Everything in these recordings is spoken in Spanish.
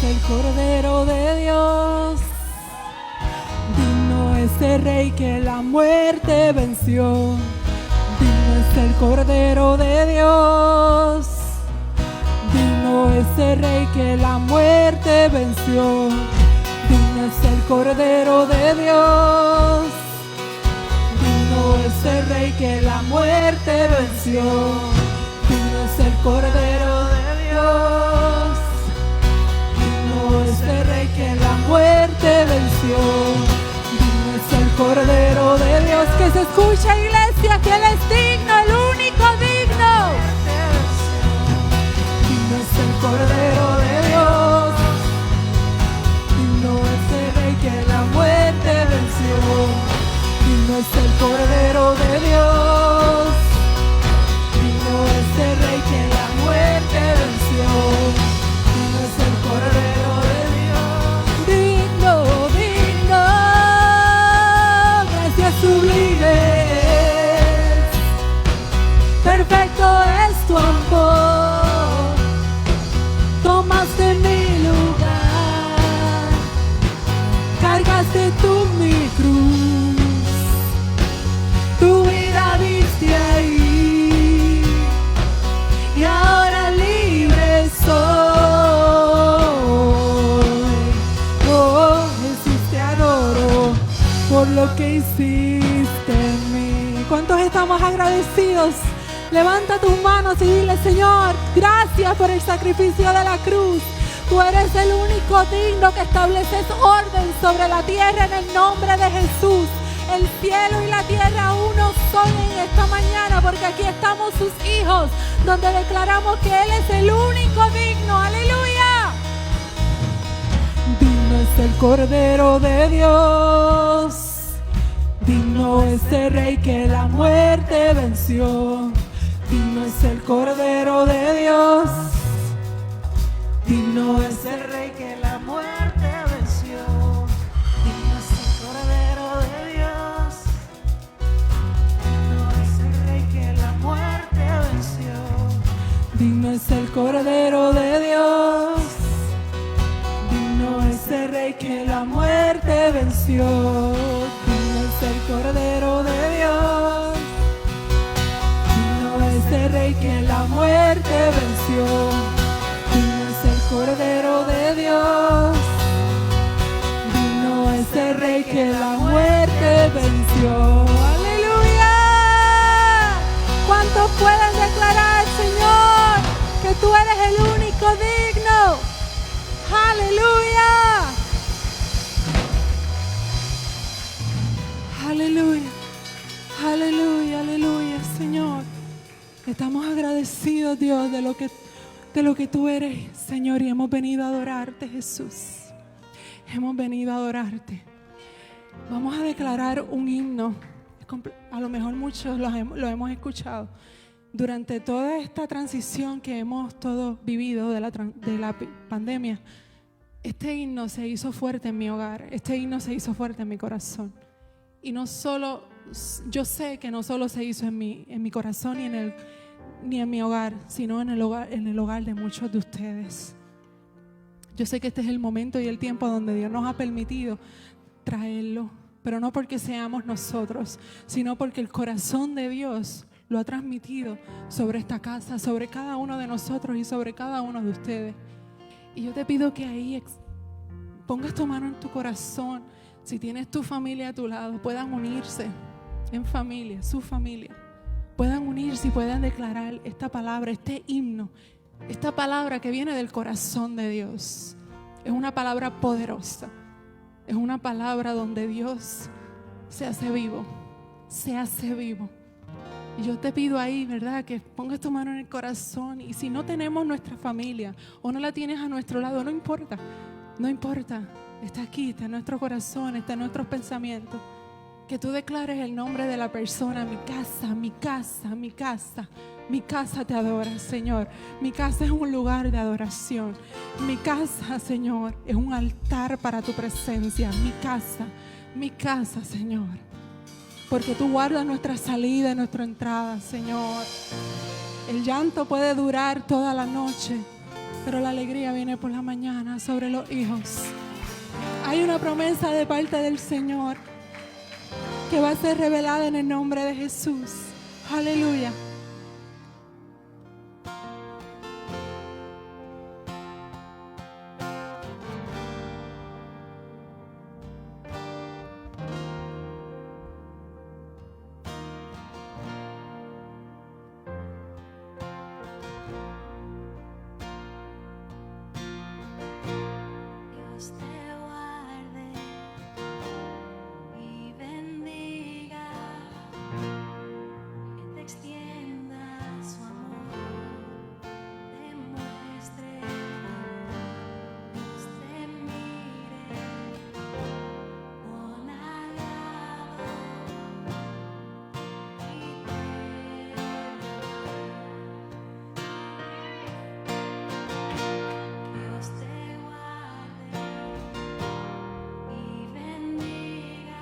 el Cordero de Dios. Digno es el Rey que la muerte venció. Digno es el Cordero de Dios. Digno es el Rey que la muerte venció. Digno es el Cordero de Dios. Digno es el Rey que la muerte venció. Digno es el Cordero de Dios. Digno es el Rey que la muerte venció. Digno es el Cordero de Dios. Que se escucha, iglesia, que Él es digno, el único digno. Digno es el Cordero de Dios. Digno es el Rey que la muerte venció. Digno es el Cordero de Dios. Digno es el Rey que la muerte venció. Digno es el Cordero de Dios. Digno, digno. Gracias sublimes. Perfecto es tu amor. Tomaste mi lugar. Cargaste tú mi cruz. Tu vida diste ahí. Y ahora libre soy. Oh, Jesús, te adoro por lo que hiciste en mí. ¿Cuántos estamos agradecidos? Levanta tus manos y dile: Señor, gracias por el sacrificio de la cruz. Tú eres el único digno que estableces orden sobre la tierra en el nombre de Jesús. El cielo y la tierra uno son en esta mañana, porque aquí estamos sus hijos, donde declaramos que Él es el único digno. ¡Aleluya! Digno es el Cordero de Dios. Digno es el Rey que la muerte venció. Digno es el Cordero de Dios. Digno es el Rey que la muerte venció. Digno es el Cordero de Dios. Digno es el Rey que la muerte venció. Digno es el Cordero de Dios. Digno es el Rey que la muerte venció. Digno es el Cordero de Dios. Digno es el Rey que la muerte venció. Digno es el Cordero de Dios. Digno es el Rey que la muerte venció. ¡Aleluya! ¿Cuántos pueden declarar, Señor, que tú eres el único digno? ¡Aleluya! ¡Aleluya! ¡Aleluya! ¡Aleluya, Señor! Estamos agradecidos, Dios, de lo que tú eres, Señor, y hemos venido a adorarte, Jesús. Hemos venido a adorarte. Vamos a declarar un himno. A lo mejor muchos lo hemos escuchado. Durante toda esta transición que hemos todos vivido de la pandemia, este himno se hizo fuerte en mi hogar. Este himno se hizo fuerte en mi corazón. Y no solo, yo sé que no solo se hizo en mi corazón ni en mi hogar, sino en el hogar de muchos de ustedes. Yo sé que este es el momento y el tiempo donde Dios nos ha permitido traerlo, pero no porque seamos nosotros, sino porque el corazón de Dios lo ha transmitido sobre esta casa, sobre cada uno de nosotros y sobre cada uno de ustedes. Y yo te pido que ahí pongas tu mano en tu corazón. Si tienes tu familia a tu lado, puedan unirse en familia, su familia. Puedan unirse y puedan declarar esta palabra, este himno, esta palabra que viene del corazón de Dios. Es una palabra poderosa. Es una palabra donde Dios se hace vivo. Se hace vivo. Y yo te pido ahí, ¿verdad?, que pongas tu mano en el corazón. Y si no tenemos nuestra familia o no la tienes a nuestro lado, no importa. No importa. Está aquí, está en nuestro corazón, está en nuestros pensamientos. Que tú declares el nombre de la persona. Mi casa, mi casa, mi casa. Mi casa te adora, Señor. Mi casa es un lugar de adoración. Mi casa, Señor, es un altar para tu presencia. Mi casa, Señor. Porque tú guardas nuestra salida y nuestra entrada, Señor. El llanto puede durar toda la noche, pero la alegría viene por la mañana sobre los hijos. Hay una promesa de parte del Señor que va a ser revelada en el nombre de Jesús. Aleluya. Dios te guarde y bendiga, que te extienda su amor, te muestre favor, Dios te mire con agrado y Dios te guarde y bendiga,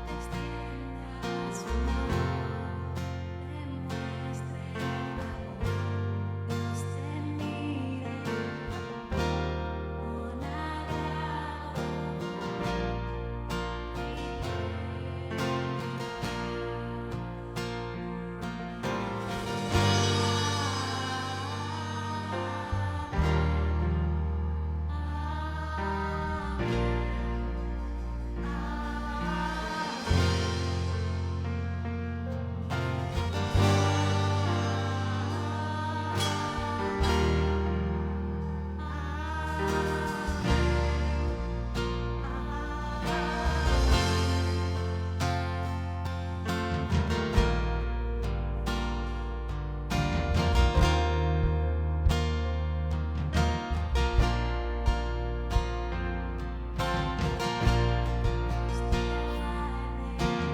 te extienda su amor, te muestre favor, Dios te mire con agrado y bendiga, extienda su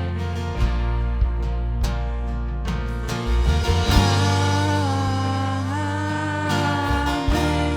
amor, te muestre favor, Dios te mire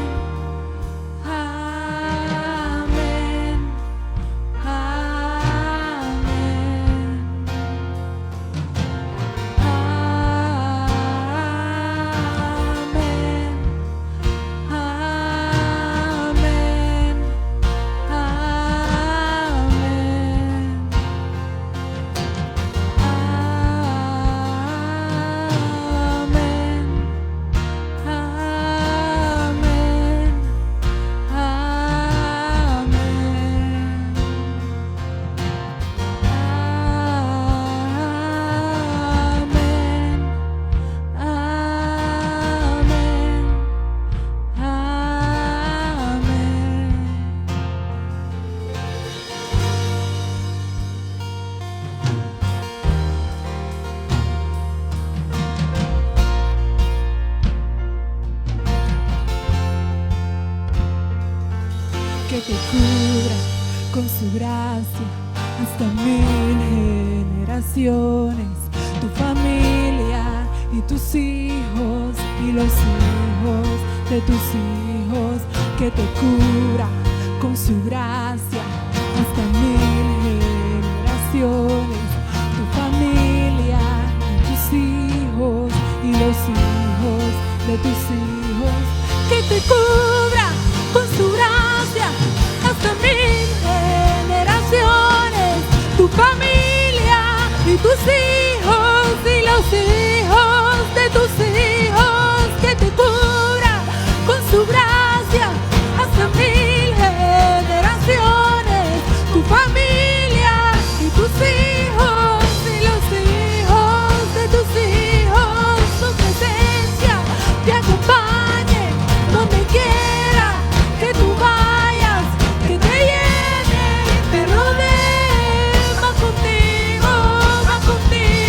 con Que te cubra con su gracia hasta 1000 generaciones, tu familia y tus hijos y los hijos de tus hijos. Que te cubra con su gracia hasta 1000 generaciones, tu familia y tus hijos y los hijos de tus hijos. Que te cubra con su gracia hasta 1000 generaciones, tu familia y tus hijos y los hijos de tus hijos. Que te cubra con su gracia hasta 1000 generaciones, tu familia y tus hijos y los hijos de tus hijos. Su presencia te acompañe donde quiera que tú vayas, que te llene, te rodee, va contigo, va contigo.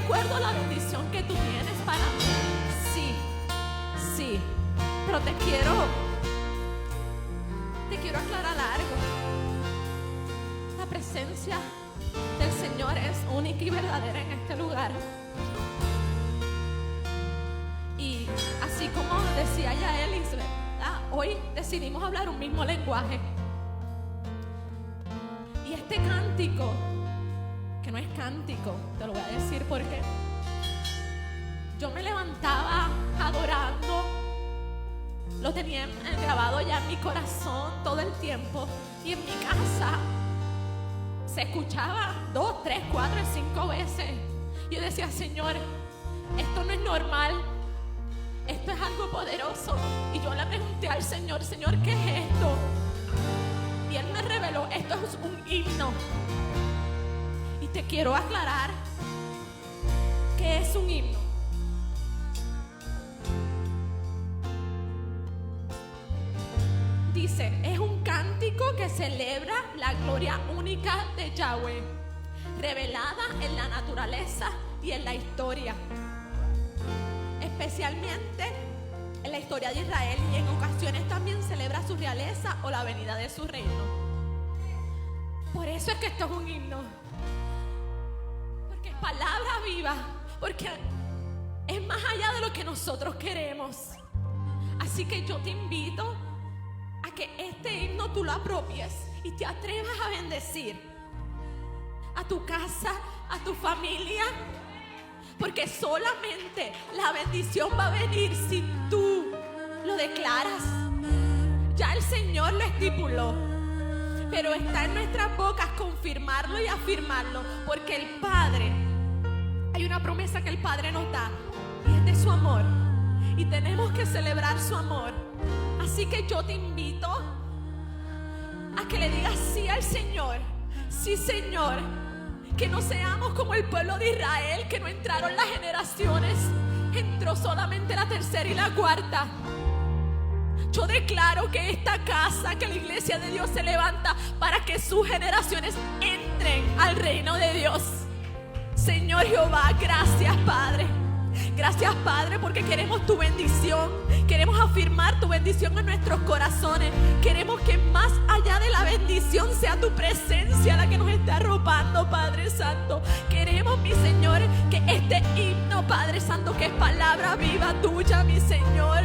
acuerdo a la bendición que tú tienes para mí. Sí, sí, pero te quiero aclarar algo. La presencia del Señor es única y verdadera en este lugar. Y así como decía ya Elis, ¿verdad? Hoy decidimos hablar un mismo lenguaje. Y este cántico, que no es cántico, te lo voy a decir porque yo me levantaba adorando, lo tenía grabado ya en mi corazón todo el tiempo, y en mi casa se escuchaba 2, 3, 4, 5 veces. Yo decía: Señor, esto no es normal, esto es algo poderoso. Y yo le pregunté al Señor: Señor, ¿qué es esto? Y Él me reveló: esto es un himno. Y te quiero aclarar qué es un himno. Dice: es un cántico que celebra la gloria única de Yahweh, revelada en la naturaleza y en la historia, especialmente en la historia de Israel, y en ocasiones también celebra su realeza o la venida de su reino. Por eso es que esto es un himno, porque es palabra viva, porque es más allá de lo que nosotros queremos. Así que yo te invito a que este himno tú lo apropies y te atrevas a bendecir a tu casa, a tu familia, porque solamente la bendición va a venir si tú lo declaras. Ya el Señor lo estipuló, pero está en nuestras bocas confirmarlo y afirmarlo, porque el Padre, hay una promesa que el Padre nos da, y es de su amor, y tenemos que celebrar su amor. Así que yo te invito a que le digas sí al Señor. Sí, Señor, que no seamos como el pueblo de Israel, que no entraron las generaciones, entró solamente la tercera y la cuarta. Yo declaro que esta casa, que la iglesia de Dios se levanta para que sus generaciones entren al reino de Dios. Señor Jehová, gracias, Padre. Gracias, Padre, porque queremos tu bendición. Queremos afirmar tu bendición en nuestros corazones. Queremos que más allá de la bendición sea tu presencia la que nos esté arropando, Padre Santo. Queremos, mi Señor, que este himno, Padre Santo, que es palabra viva tuya, mi Señor,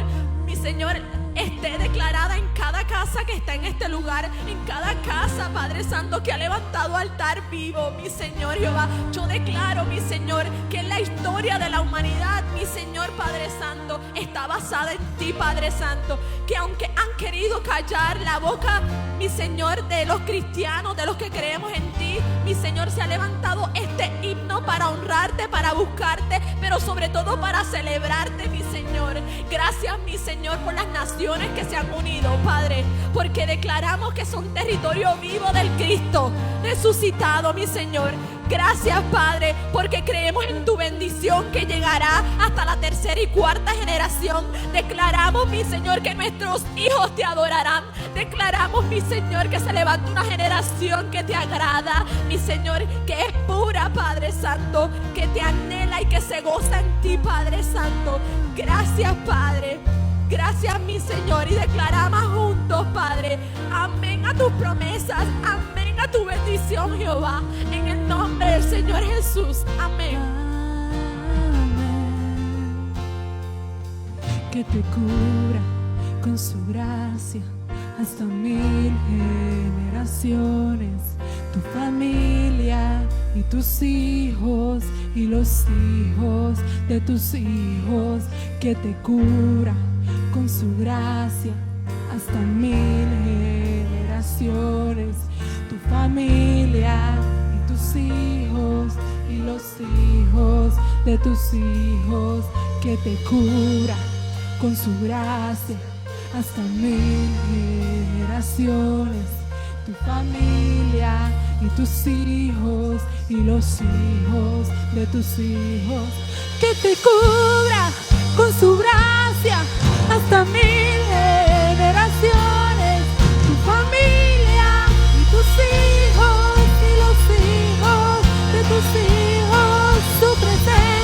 esté declarada en cada casa que está en este lugar, en cada casa, Padre Santo, que ha levantado altar vivo, mi Señor Jehová. Yo declaro, mi Señor, que la historia de la humanidad, mi Señor Padre Santo, está basada en ti, Padre Santo, que aunque han querido callar la boca, mi Señor, de los cristianos, de los que creemos en ti, mi Señor, se ha levantado este himno para honrarte, para buscarte, pero sobre todo para celebrarte, mi Señor. Gracias, mi Señor, por las naciones que se han unido, Padre, porque declaramos que son territorio vivo del Cristo resucitado, mi Señor. Gracias, Padre, porque creemos en tu bendición que llegará hasta la tercera y cuarta generación. Declaramos, mi Señor, que nuestros hijos te adorarán. Declaramos, mi Señor, que se levanta una generación que te agrada, mi Señor, que es pura, Padre Santo, que te anhela y que se goza en ti, Padre Santo. Gracias, Padre. Gracias, mi Señor, y declaramos juntos, Padre, amén a tus promesas, amén a tu bendición, Jehová, en el nombre del Señor Jesús, amén. Amén. Que te cubra con su gracia hasta 1000 generaciones, tu familia y tus hijos y los hijos de tus hijos. Que te cubra con su gracia hasta 1000 generaciones, tu familia y tus hijos y los hijos de tus hijos. Que te cubra con su gracia hasta 1000 generaciones, tu familia y tus hijos y los hijos de tus hijos. Que te cubra con su gracia hasta 1000 generaciones, tu familia y tus hijos y los hijos de tus hijos, su presencia.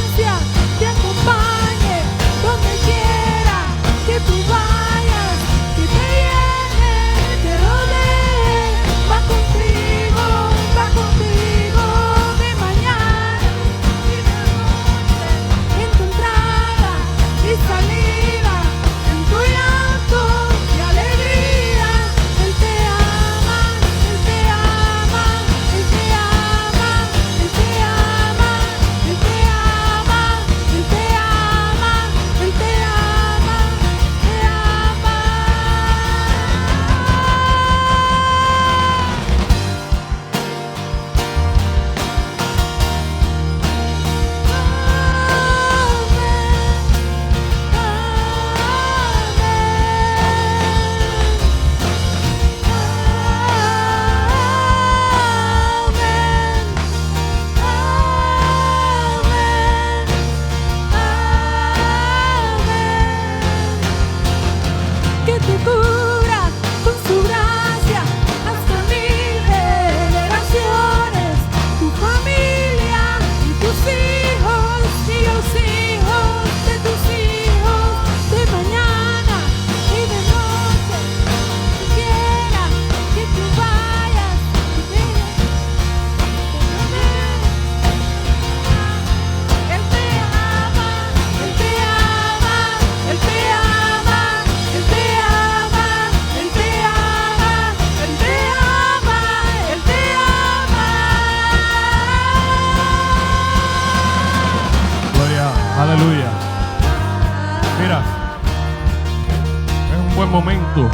Espíritu,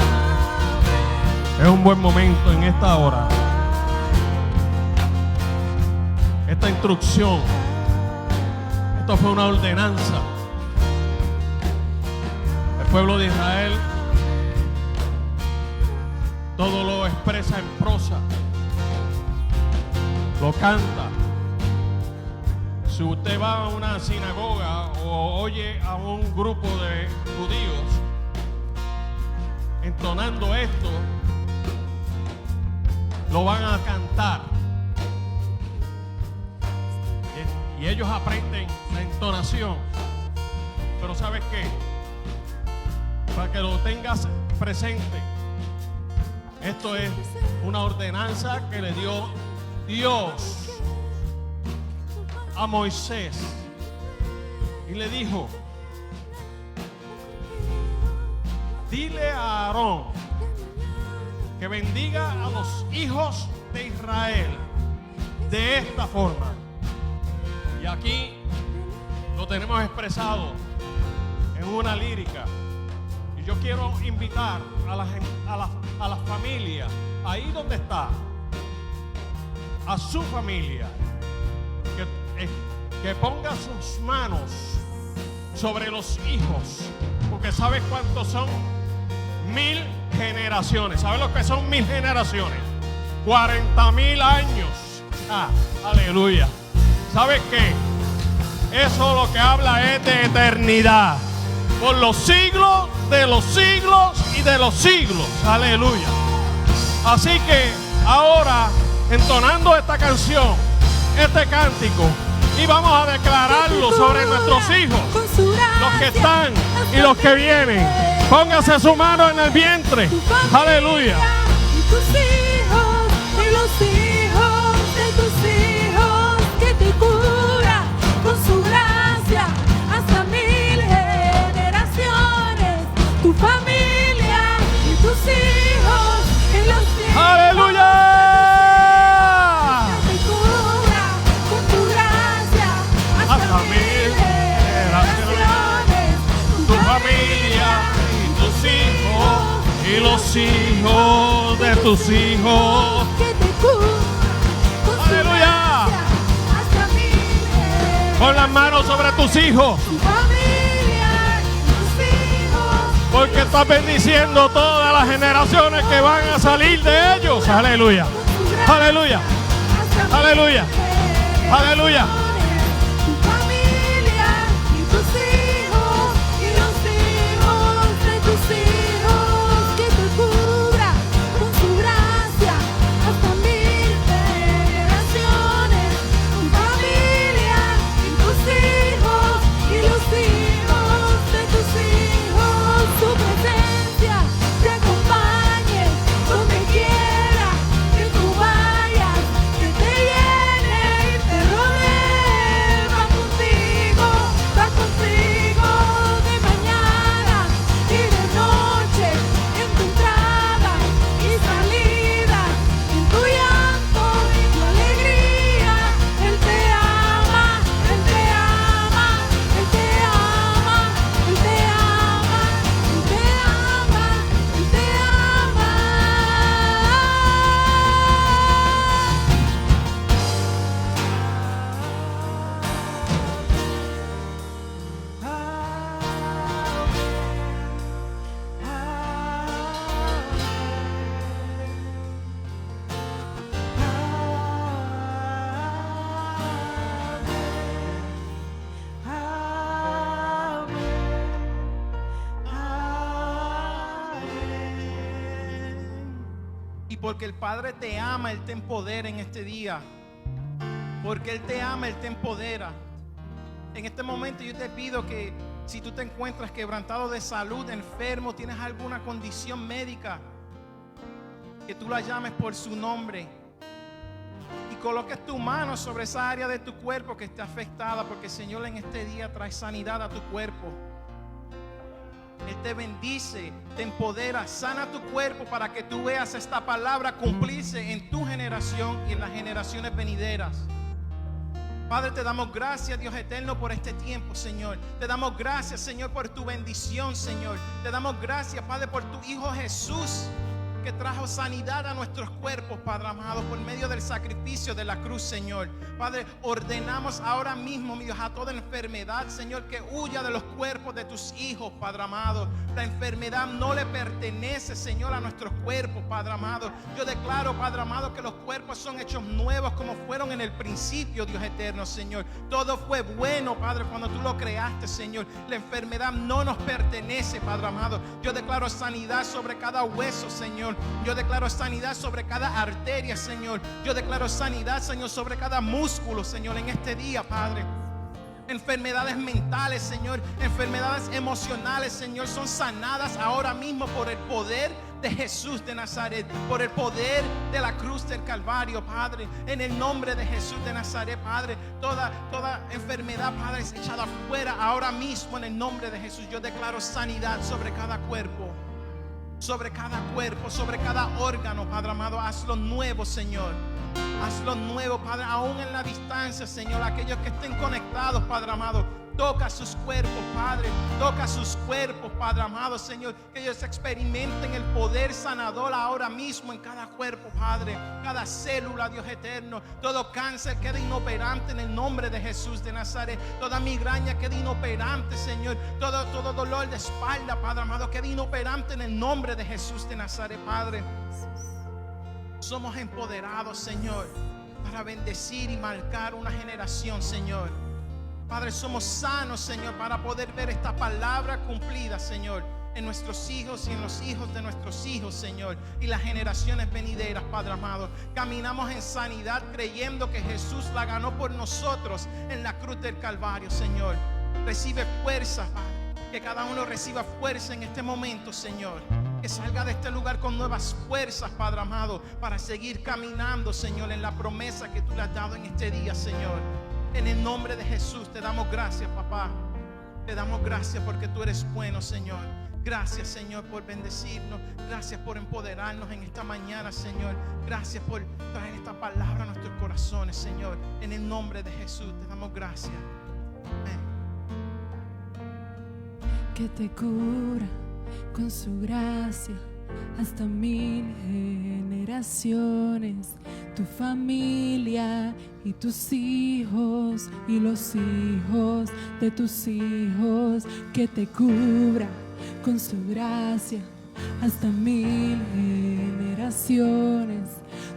es un buen momento en esta hora. Esta instrucción, esto fue una ordenanza. El pueblo de Israel todo lo expresa en prosa, lo canta. Si usted va a una sinagoga o oye a un grupo de judíos entonando esto, lo van a cantar. Y ellos aprenden la entonación. Pero ¿sabes qué? Para que lo tengas presente, esto es una ordenanza que le dio Dios a Moisés. Y le dijo: dile a Aarón que bendiga a los hijos de Israel de esta forma. Y aquí lo tenemos expresado en una lírica. Y yo quiero invitar a la familia, ahí donde está, a su familia, que ponga sus manos sobre los hijos. Porque ¿sabes cuántos son? 1000 generaciones. ¿Sabes lo que son 1000 generaciones? 40,000 años. Aleluya. ¿Sabes qué? Eso lo que habla es de eternidad. Por los siglos de los siglos y de los siglos. Aleluya. Así que ahora, entonando esta canción, este cántico, y vamos a declararlo sobre nuestros hijos, los que están y los que vienen. Póngase su mano en el vientre. Aleluya. Y tus hijos y los hijos de tus hijos, que te cura con su gracia hasta 1000 generaciones. Tu familia y tus hijos y los hijos. Aleluya. Que te cura con tu gracia hasta 1000 generaciones. Tu familia y tus hijos y los hijos de tus hijos. Que te cura con su Aleluya. gracia hasta 1000 Pon las manos sobre tus hijos, tu familia y tus hijos. porque estás bendiciendo todas las generaciones que van a salir de ellos. Aleluya. Aleluya. Aleluya. Aleluya. Tu familia y tus hijos y los hijos de tus hijos, que te cubra con su gracia hasta 1000 generaciones. Tu familia y tus hijos y los hijos de tus hijos, su presencia te acompañe donde quiera que tú vayas, que te llene y te rodee. Va contigo de mañana y de noche, en tu entrada y salida, en tu llanto y tu alegría. Él te ama, Él te ama, Él te ama, Él te ama, Él te ama, Él te ama. Y porque el Padre te ama, Él te empodera en este día. Porque Él te ama, Él te empodera. En este momento yo te pido que si tú te encuentras quebrantado de salud, enfermo, tienes alguna condición médica, que tú la llames por su nombre y coloques tu mano sobre esa área de tu cuerpo que está afectada, porque el Señor en este día trae sanidad a tu cuerpo. Él te bendice, te empodera, sana tu cuerpo para que tú veas esta palabra cumplirse en tu generación y en las generaciones venideras. Padre, te damos gracias, Dios eterno, por este tiempo, Señor. Te damos gracias, Señor, por tu bendición, Señor. Te damos gracias, Padre, por tu Hijo Jesús, que trajo sanidad a nuestros cuerpos, Padre amado, por medio del sacrificio de la cruz, Señor. Padre, ordenamos ahora mismo, mi Dios, a toda enfermedad, Señor, que huya de los cuerpos de tus hijos, Padre amado. La enfermedad no le pertenece, Señor, a nuestros cuerpos, Padre amado. Yo declaro, Padre amado, que los cuerpos son hechos nuevos como fueron en el principio, Dios eterno, Señor. Todo fue bueno, Padre, cuando tú lo creaste, Señor. La enfermedad no nos pertenece, Padre amado. Yo declaro sanidad sobre cada hueso, Señor. Yo declaro sanidad sobre cada arteria, Señor. Yo declaro sanidad, Señor, sobre cada músculo, Señor, en este día, Padre. Enfermedades mentales, Señor, enfermedades emocionales, Señor, son sanadas ahora mismo por el poder de Jesús de Nazaret, por el poder de la cruz del Calvario, Padre. En el nombre de Jesús de Nazaret, Padre, toda enfermedad, Padre, es echada fuera ahora mismo en el nombre de Jesús. Yo declaro sanidad sobre cada cuerpo, sobre cada órgano, Padre amado. Hazlo nuevo, Señor. Hazlo nuevo, Padre, aún en la distancia, Señor. Aquellos que estén conectados, Padre amado, toca sus cuerpos, Padre. Toca sus cuerpos, Padre amado, Señor. Que ellos experimenten el poder sanador ahora mismo en cada cuerpo, Padre. Cada célula, Dios eterno. Todo cáncer quede inoperante en el nombre de Jesús de Nazaret. Toda migraña quede inoperante, Señor. Todo dolor de espalda, Padre amado, quede inoperante en el nombre de Jesús de Nazaret, Padre. Somos empoderados, Señor, para bendecir y marcar una generación, Señor. Padre, somos sanos, Señor, para poder ver esta palabra cumplida, Señor, en nuestros hijos y en los hijos de nuestros hijos, Señor, y las generaciones venideras, Padre amado. Caminamos en sanidad creyendo que Jesús la ganó por nosotros en la cruz del Calvario, Señor. Recibe fuerza, Padre, que cada uno reciba fuerza en este momento, Señor. Que salga de este lugar con nuevas fuerzas, Padre amado, para seguir caminando, Señor, en la promesa que tú le has dado en este día, Señor. En el nombre de Jesús te damos gracias, papá. Te damos gracias porque tú eres bueno, Señor. Gracias, Señor, por bendecirnos. Gracias por empoderarnos en esta mañana, Señor. Gracias por traer esta palabra a nuestros corazones, Señor. En el nombre de Jesús te damos gracias. Amén. Que te cubra con su gracia hasta 1000 generaciones, tu familia y tus hijos y los hijos de tus hijos. Que te cubra con su gracia hasta 1000 generaciones,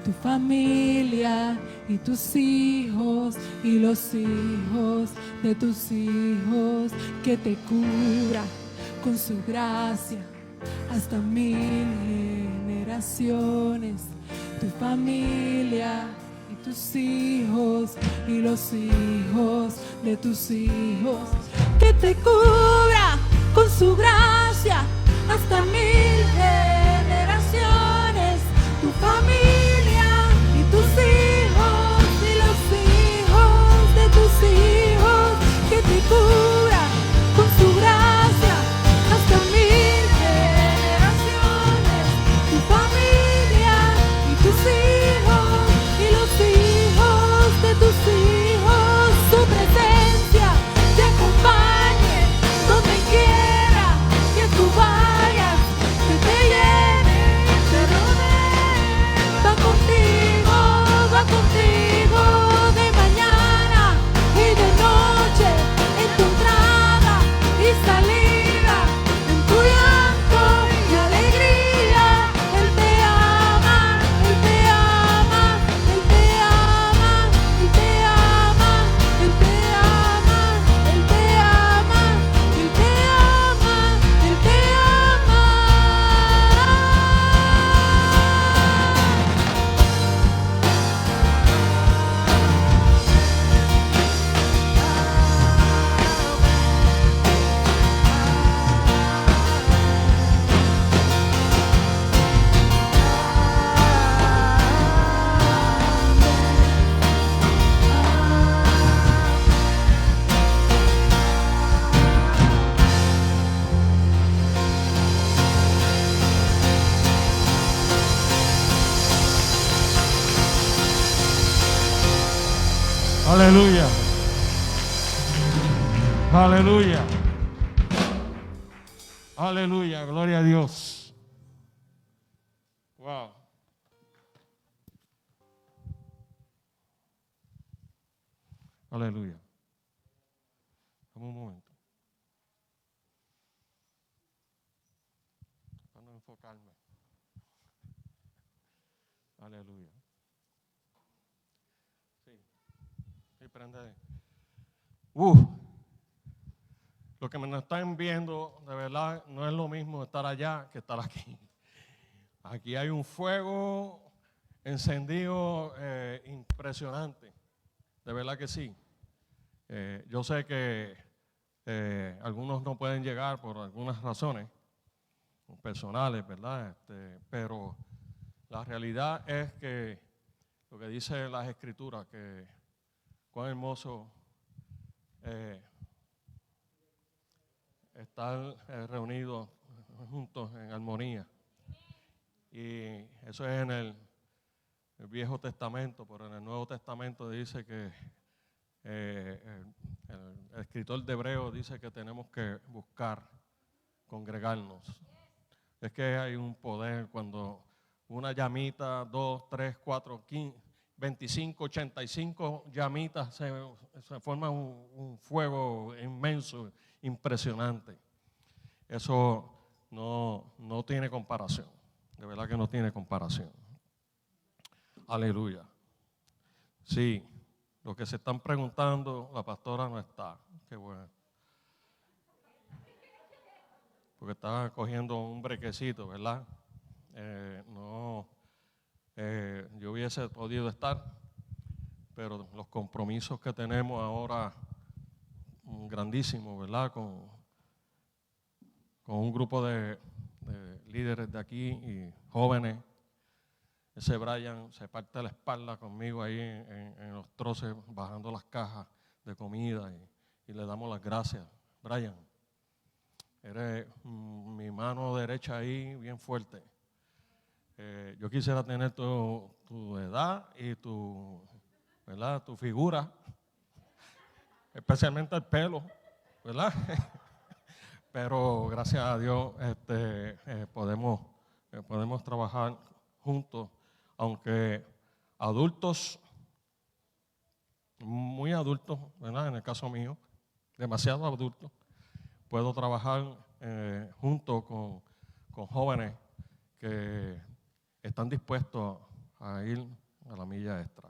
tu familia y tus hijos y los hijos de tus hijos. Que te cubra con su gracia hasta 1000 generaciones, tu familia y tus hijos y los hijos de tus hijos. Que te cubra con su gracia hasta 1000 generaciones, tu familia y tus hijos y los hijos de tus hijos. Que te cubra con su gracia hasta 1000 generaciones, tu familia y tus hijos y los hijos de tus hijos. Su presencia te acompañe donde quiera que tú vayas, que te llene, te rodee. Va contigo de mañana y de noche, en tu entrada y salida, en tu llanto y alegría. Él te ama, Él te ama, Él te ama, Él te ama, Él te ama, Él te ama, Él te ama, Él te ama. Aleluya. Aleluya. Aleluya, gloria a Dios. Wow. Aleluya. Dame un momento. Para no enfocarme. Aleluya. Sí. Sí, prende. Lo que me están viendo, de verdad, no es lo mismo estar allá que estar aquí. Aquí hay un fuego encendido impresionante. De verdad que sí. Yo sé que algunos no pueden llegar por algunas razones personales, ¿verdad? Pero la realidad es que lo que dice las Escrituras, que cuán hermoso estar reunidos juntos en armonía. Y eso es en el Viejo Testamento, pero en el Nuevo Testamento dice que el escritor de Hebreos dice que tenemos que buscar congregarnos. Es que hay un poder cuando una llamita, 2, 3, 4, 15, 25, 85 llamitas se forma un fuego inmenso, impresionante. Eso no tiene comparación. De verdad que no tiene comparación. Aleluya. Sí, lo que se están preguntando, la pastora no está. Qué bueno. Porque estaba cogiendo un brequecito, ¿verdad? Yo hubiese podido estar, pero los compromisos que tenemos ahora, grandísimos, ¿verdad? Con un grupo de líderes de aquí y jóvenes. Ese Brian se parte la espalda conmigo ahí en los troces, bajando las cajas de comida y le damos las gracias. Brian, eres mi mano derecha ahí bien fuerte. Yo quisiera tener tu edad y ¿verdad? Tu figura, especialmente el pelo, ¿verdad? Pero gracias a Dios podemos trabajar juntos, aunque adultos, muy adultos, ¿verdad? En el caso mío, demasiado adultos, puedo trabajar junto con jóvenes que están dispuestos a ir a la milla extra.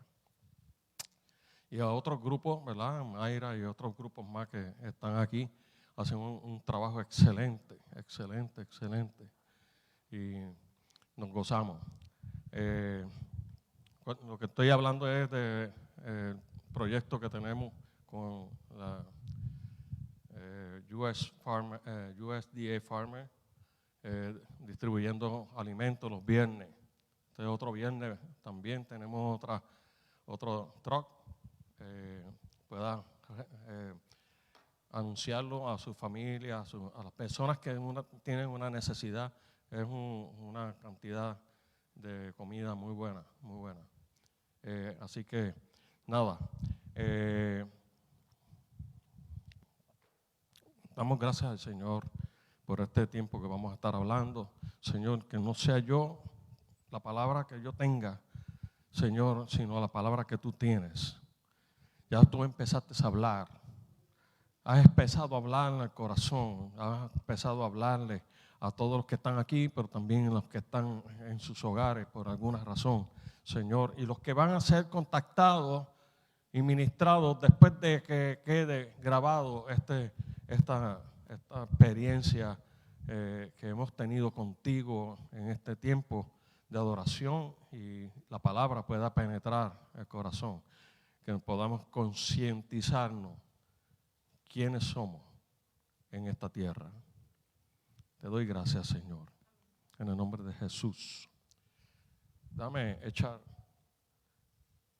Y a otros grupos, ¿verdad? Mayra y otros grupos más que están aquí, hacen un trabajo excelente, excelente, excelente. Y nos gozamos. Lo que estoy hablando es del proyecto que tenemos con la USDA Farmer, distribuyendo alimentos los viernes. Este otro viernes también tenemos otro truck, pueda anunciarlo a su familia, a las personas que tienen una necesidad. Es una cantidad de comida muy buena, muy buena. Así que, nada, damos gracias al Señor por este tiempo que vamos a estar hablando. Señor, que no sea yo la palabra que yo tenga, Señor, sino la palabra que tú tienes. Ya tú empezaste a hablar. Has empezado a hablar en el corazón. Has empezado a hablarle a todos los que están aquí, pero también a los que están en sus hogares por alguna razón, Señor. Y los que van a ser contactados y ministrados después de que quede grabado esta experiencia que hemos tenido contigo en este tiempo de adoración, y la palabra pueda penetrar el corazón, que podamos concientizarnos quiénes somos en esta tierra. Te doy gracias, Señor, en el nombre de Jesús. Dame echar,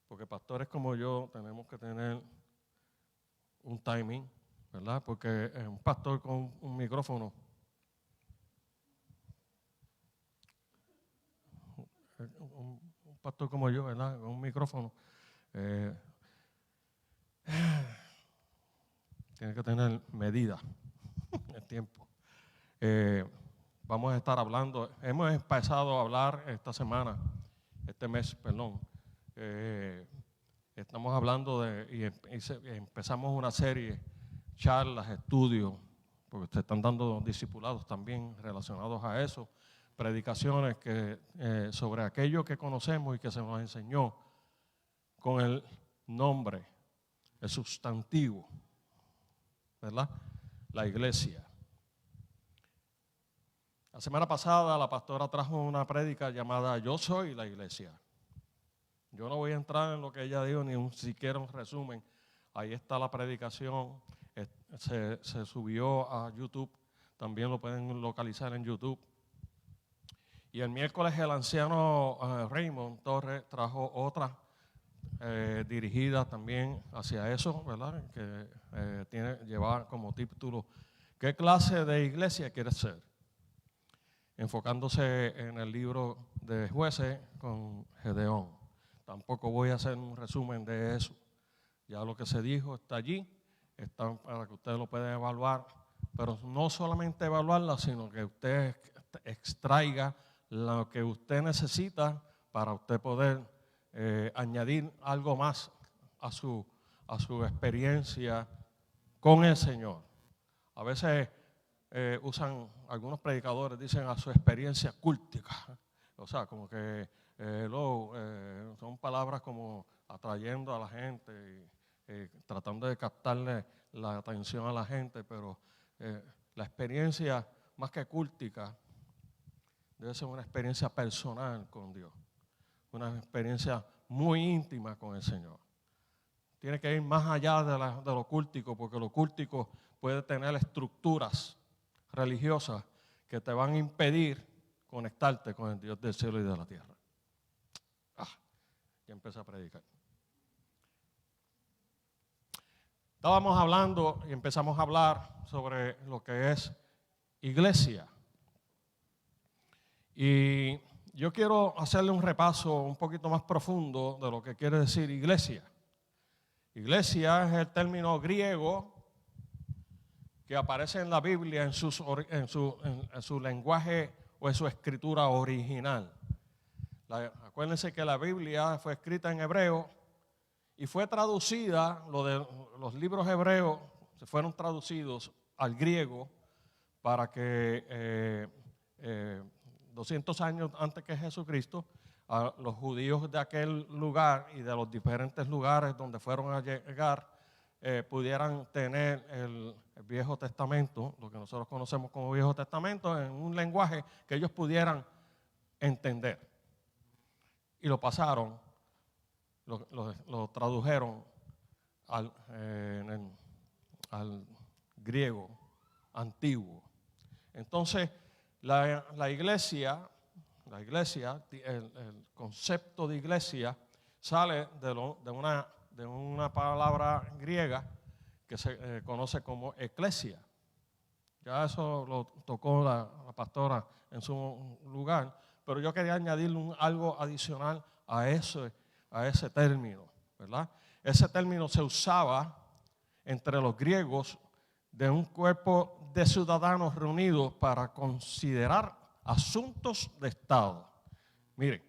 porque pastores como yo tenemos que tener un timing, ¿verdad? Porque un pastor con un micrófono, un pastor como yo, ¿verdad? Con un micrófono, tiene que tener medida el tiempo. Vamos a estar hablando, hemos empezado a hablar este mes, estamos hablando empezamos una serie, charlas, estudios, porque se están dando discipulados también relacionados a eso, predicaciones sobre aquello que conocemos y que se nos enseñó con el nombre, el sustantivo, ¿verdad? La iglesia. La semana pasada la pastora trajo una prédica llamada Yo soy la iglesia. Yo no voy a entrar en lo que ella dijo, ni siquiera un resumen. Ahí está la predicación, se subió a YouTube, también lo pueden localizar en YouTube. Y el miércoles el anciano Raymond Torres trajo otra dirigida también hacia eso, ¿verdad? Que lleva como título ¿Qué clase de iglesia quieres ser? Enfocándose en el libro de Jueces con Gedeón. Tampoco voy a hacer un resumen de eso. Ya lo que se dijo está allí, está para que usted lo pueda evaluar, pero no solamente evaluarla, sino que usted extraiga lo que usted necesita para usted poder añadir algo más a su experiencia con el Señor. A veces usan, algunos predicadores dicen a su experiencia cultica, o sea, como que son palabras como atrayendo a la gente y tratando de captarle la atención a la gente, pero la experiencia más que cultica debe ser una experiencia personal con Dios, una experiencia muy íntima con el Señor. Tiene que ir más allá de lo cultico, porque lo cultico puede tener estructuras religiosas que te van a impedir conectarte con el Dios del cielo y de la tierra. Ya empecé a predicar. Estábamos hablando y empezamos a hablar sobre lo que es iglesia. Y yo quiero hacerle un repaso un poquito más profundo de lo que quiere decir iglesia. Iglesia es el término griego que aparece en la Biblia en su lenguaje o en su escritura original. Acuérdense que la Biblia fue escrita en hebreo y fue traducida, los libros hebreos se fueron traducidos al griego para que 200 años antes que Jesucristo, a los judíos de aquel lugar y de los diferentes lugares donde fueron a llegar pudieran tener el Viejo Testamento, lo que nosotros conocemos como Viejo Testamento, en un lenguaje que ellos pudieran entender. Y lo pasaron, lo tradujeron al griego antiguo. Entonces, la iglesia, el concepto de iglesia sale de una palabra griega que se conoce como eclesia. Ya eso lo tocó la pastora en su lugar, pero yo quería añadirle algo adicional a ese término, ¿verdad? Ese término se usaba entre los griegos de un cuerpo de ciudadanos reunidos para considerar asuntos de Estado. Miren,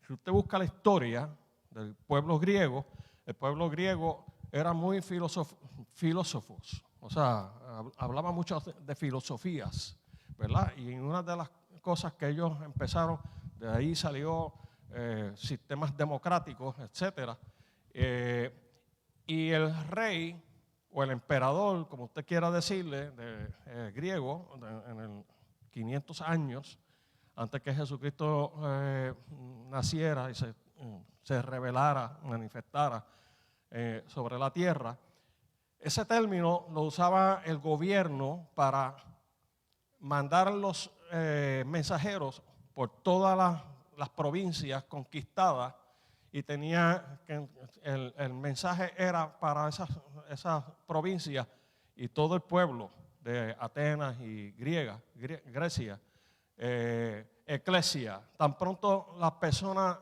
si usted busca la historia del pueblo griego, el pueblo griego era muy filósofos, o sea, hablaba mucho de filosofías, ¿verdad? Y una de las cosas que ellos empezaron, de ahí salió sistemas democráticos, etcétera. Y el rey o el emperador, como usted quiera decirle, griego, en el 500 años antes que Jesucristo naciera y se revelara, manifestara sobre la tierra, ese término lo usaba el gobierno para mandar los mensajeros por todas las provincias conquistadas, y tenía que el mensaje era para esas provincias y todo el pueblo de Atenas y Grecia, eclesia. Tan pronto las personas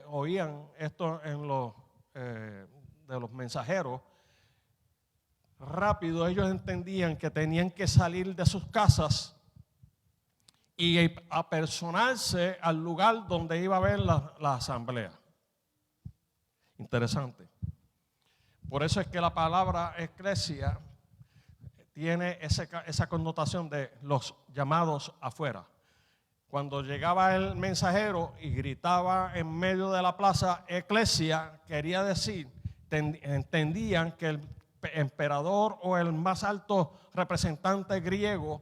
oían esto de los mensajeros, rápido ellos entendían que tenían que salir de sus casas y apersonarse al lugar donde iba a haber la asamblea. Interesante. Por eso es que la palabra eclesia tiene esa connotación de los llamados afuera. Cuando llegaba el mensajero y gritaba en medio de la plaza eclesia, quería decir, entendían que el emperador o el más alto representante griego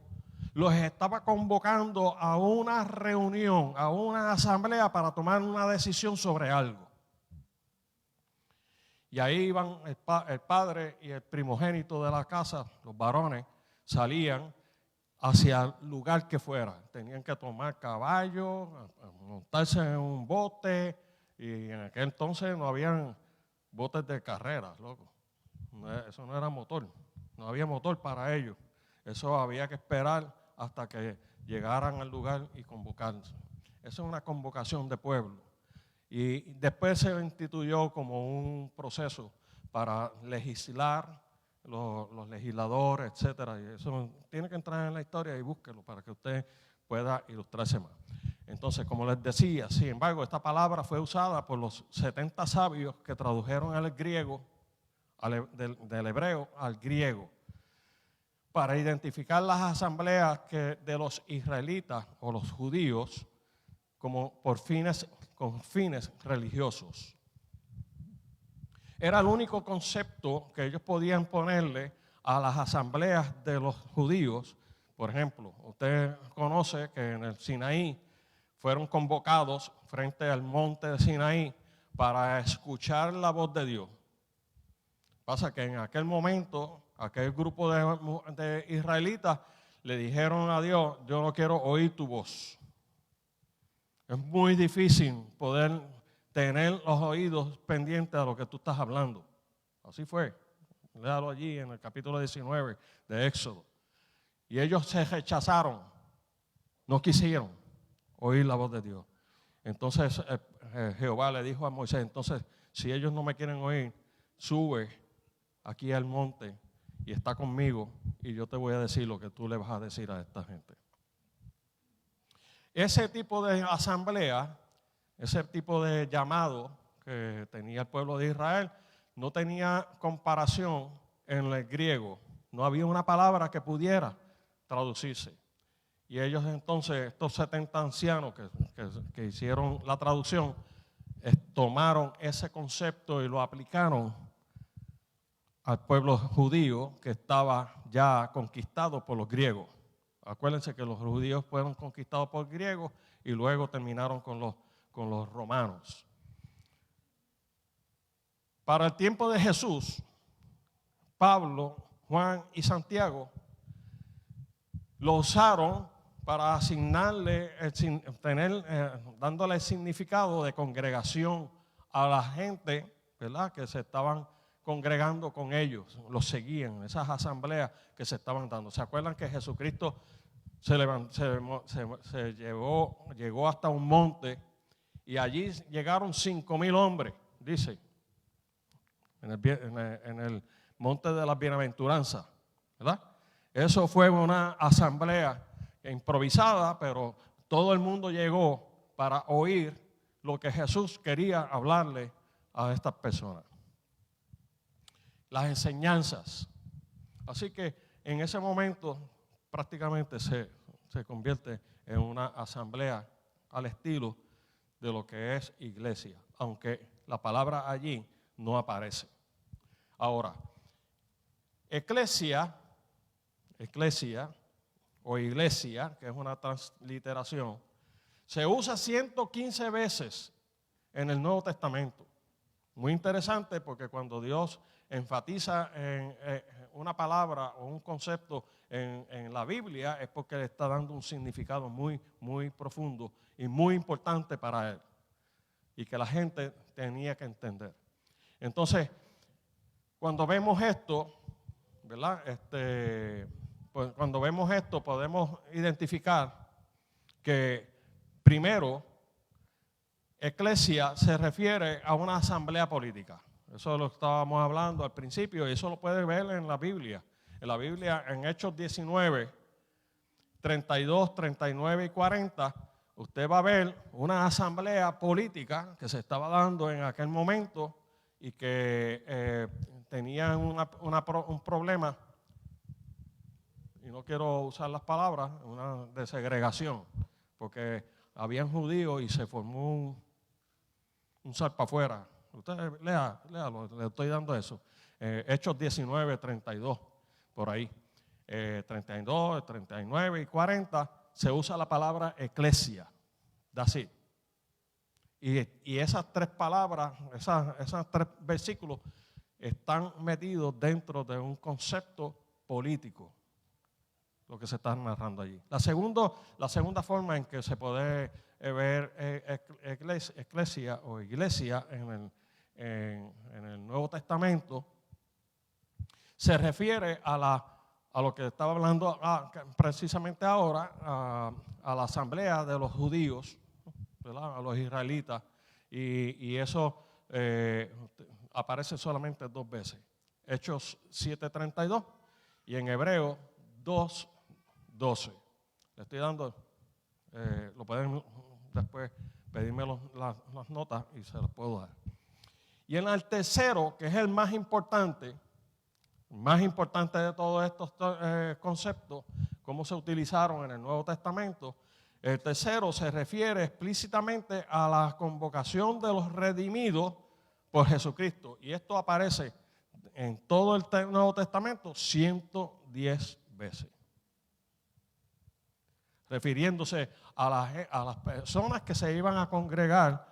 los estaba convocando a una reunión, a una asamblea para tomar una decisión sobre algo. Y ahí iban el padre y el primogénito de la casa, los varones, salían hacia el lugar que fuera. Tenían que tomar caballo, montarse en un bote, y en aquel entonces no habían botes de carreras, loco. Eso no era motor, no había motor para ellos. Eso había que esperar hasta que llegaran al lugar y convocarse. Eso es una convocación de pueblo. Y después se instituyó como un proceso para legislar, los legisladores, etcétera. Y eso tiene que entrar en la historia y búsquelo para que usted pueda ilustrarse más. Entonces, como les decía, sin embargo, esta palabra fue usada por los 70 sabios que tradujeron al griego, del hebreo al griego, para identificar las asambleas de los israelitas o los judíos como con fines religiosos. Era el único concepto que ellos podían ponerle a las asambleas de los judíos. Por ejemplo, usted conoce que en el Sinaí fueron convocados frente al monte de Sinaí para escuchar la voz de Dios. Pasa que en aquel momento, aquel grupo de israelitas le dijeron a Dios: yo no quiero oír tu voz. Es muy difícil poder tener los oídos pendientes a lo que tú estás hablando. Así fue. Léalo allí en el capítulo 19 de Éxodo. Y ellos se rechazaron, no quisieron oír la voz de Dios. Entonces Jehová le dijo a Moisés: entonces, si ellos no me quieren oír, sube aquí al monte y está conmigo y yo te voy a decir lo que tú le vas a decir a esta gente. Ese tipo de asamblea, ese tipo de llamado que tenía el pueblo de Israel, no tenía comparación en el griego. No había una palabra que pudiera traducirse. Y ellos entonces, estos 70 ancianos que hicieron la traducción, tomaron ese concepto y lo aplicaron al pueblo judío que estaba ya conquistado por los griegos. Acuérdense que los judíos fueron conquistados por griegos y luego terminaron con los romanos. Para el tiempo de Jesús, Pablo, Juan y Santiago lo usaron para asignarle, dándole el significado de congregación a la gente, ¿verdad?, que se estaban congregando con ellos, los seguían, esas asambleas que se estaban dando. ¿Se acuerdan que Jesucristo llegó hasta un monte y allí llegaron 5,000 hombres, dice, en el monte de las bienaventuranzas, ¿verdad? Eso fue una asamblea improvisada, pero todo el mundo llegó para oír lo que Jesús quería hablarle a estas personas. Las enseñanzas. Así que en ese momento prácticamente se convierte en una asamblea al estilo de lo que es iglesia, aunque la palabra allí no aparece. Ahora, eclesia o iglesia, que es una transliteración, se usa 115 veces en el Nuevo Testamento. Muy interesante porque cuando Dios enfatiza en una palabra o un concepto en la Biblia es porque le está dando un significado muy, muy profundo y muy importante para él y que la gente tenía que entender. Entonces, cuando vemos esto, ¿verdad? Pues cuando vemos esto podemos identificar que primero, eclesia se refiere a una asamblea política. Eso lo estábamos hablando al principio y eso lo puede ver en la Biblia. En la Biblia, en Hechos 19, 32, 39 y 40, usted va a ver una asamblea política que se estaba dando en aquel momento y que tenían un problema, y no quiero usar las palabras, de segregación, porque habían judíos y se formó un salpa afuera. Usted léalo, le estoy dando eso. Hechos 19, 32, por ahí. 32, 39 y 40 se usa la palabra eclesia. That's it. Y esas tres palabras, esas tres versículos están metidos dentro de un concepto político, lo que se está narrando allí. La segunda forma en que se puede ver eclesia o iglesia en el Nuevo Testamento se refiere a lo que estaba hablando precisamente ahora, a la asamblea de los judíos, ¿verdad? A los israelitas, y eso aparece solamente 2 veces. Hechos 7:32 y en Hebreo 2:12. Le estoy dando, lo pueden después pedirme las notas y se las puedo dar. Y en el tercero, que es el más importante de todos estos conceptos, cómo se utilizaron en el Nuevo Testamento, el tercero se refiere explícitamente a la convocación de los redimidos por Jesucristo. Y esto aparece en todo el Nuevo Testamento 110 veces. Refiriéndose a las personas que se iban a congregar,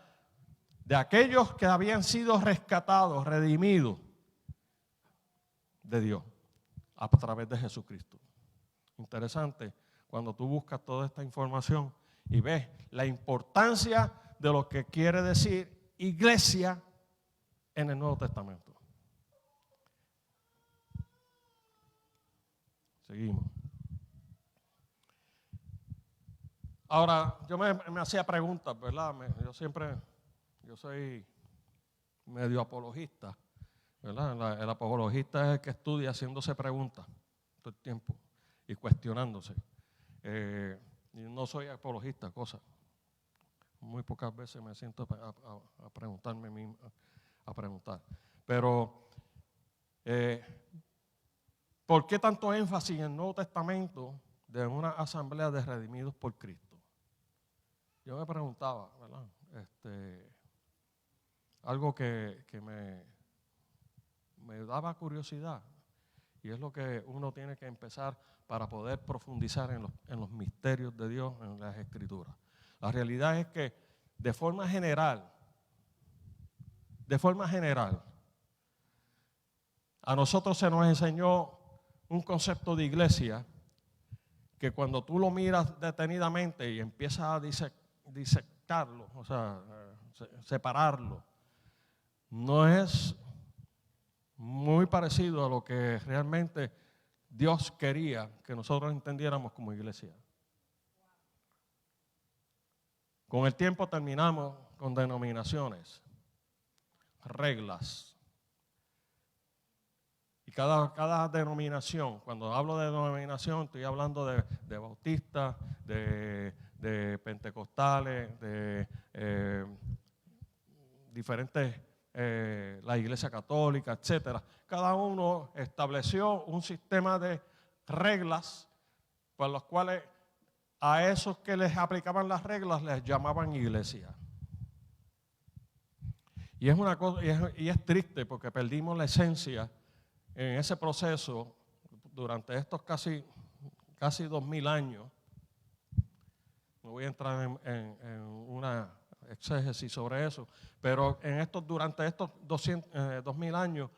de aquellos que habían sido rescatados, redimidos de Dios a través de Jesucristo. Interesante cuando tú buscas toda esta información y ves la importancia de lo que quiere decir iglesia en el Nuevo Testamento. Seguimos. Ahora, yo me hacía preguntas, ¿verdad? Yo soy medio apologista, ¿verdad? El apologista es el que estudia haciéndose preguntas todo el tiempo y cuestionándose. Y no soy apologista, muy pocas veces me siento a preguntarme mismo, a preguntar. Pero, ¿por qué tanto énfasis en el Nuevo Testamento de una asamblea de redimidos por Cristo? Yo me preguntaba, ¿verdad? Algo que me daba curiosidad, y es lo que uno tiene que empezar para poder profundizar en los misterios de Dios en las Escrituras. La realidad es que de forma general, a nosotros se nos enseñó un concepto de iglesia que cuando tú lo miras detenidamente y empiezas a disectarlo, o sea, separarlo, no es muy parecido a lo que realmente Dios quería que nosotros entendiéramos como iglesia. Con el tiempo terminamos con denominaciones, reglas. Y cada denominación, cuando hablo de denominación, estoy hablando de bautistas, de pentecostales, de diferentes, la iglesia católica, etcétera. Cada uno estableció un sistema de reglas por los cuales a esos que les aplicaban las reglas les llamaban iglesia. Y es una cosa, y es triste porque perdimos la esencia en ese proceso durante estos casi 2000 años. No voy a entrar en una exégesis sobre eso, pero durante estos 2000 años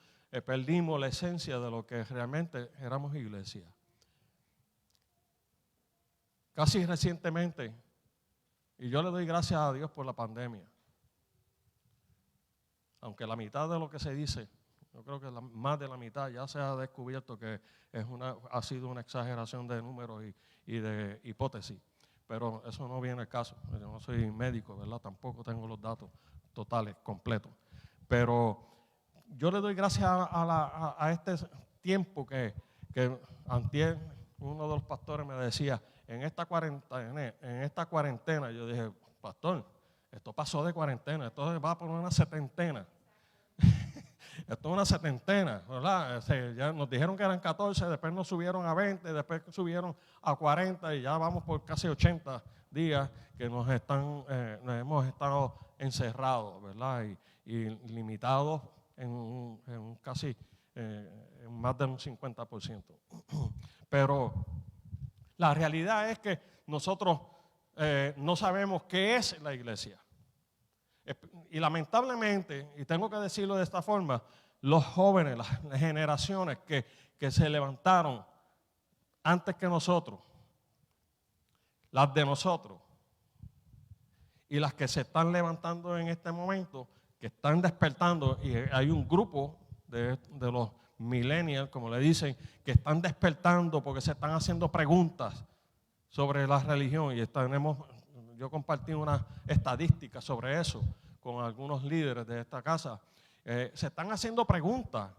perdimos la esencia de lo que realmente éramos iglesia. Casi recientemente, y yo le doy gracias a Dios por la pandemia, aunque la mitad de lo que se dice, yo creo que más de la mitad ya se ha descubierto que ha sido una exageración de números y de hipótesis. Pero eso no viene al caso. Yo no soy médico, ¿verdad? Tampoco tengo los datos totales, completos. Pero yo le doy gracias a este tiempo que antier uno de los pastores me decía, en esta cuarentena, yo dije, pastor, esto pasó de cuarentena, esto va por una setentena. Esto es una setentena, ¿verdad? Ya nos dijeron que eran 14, después nos subieron a 20, después subieron a 40 y ya vamos por casi 80 días que nos hemos estado encerrados, ¿verdad? Y limitados en casi en más de un 50%. Pero la realidad es que nosotros no sabemos qué es la iglesia. Y lamentablemente, y tengo que decirlo de esta forma, los jóvenes, las generaciones que se levantaron antes que nosotros, las de nosotros, y las que se están levantando en este momento, que están despertando, y hay un grupo de los millennials, como le dicen, que están despertando porque se están haciendo preguntas sobre la religión, y yo compartí una estadística sobre eso con algunos líderes de esta casa. Se están haciendo preguntas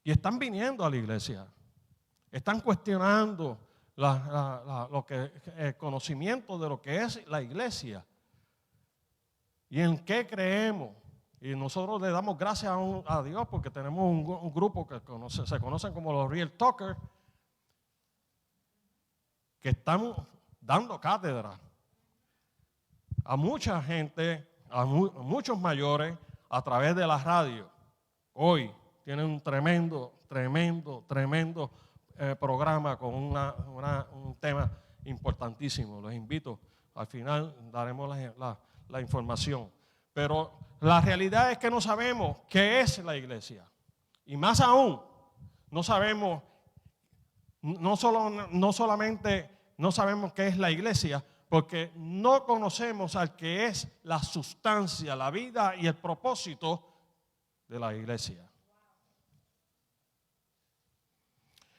y están viniendo a la iglesia. Están cuestionando el conocimiento de lo que es la iglesia y en qué creemos. Y nosotros le damos gracias a Dios porque tenemos un grupo que se conocen como los Real Talkers, que están dando cátedra a mucha gente, a muchos mayores a través de la radio. Hoy tienen un tremendo programa con un tema importantísimo. Los invito, al final daremos la información. Pero la realidad es que no sabemos qué es la iglesia. Y más aún, no sabemos, no solamente no sabemos qué es la iglesia, porque no conocemos al que es la sustancia, la vida y el propósito de la iglesia.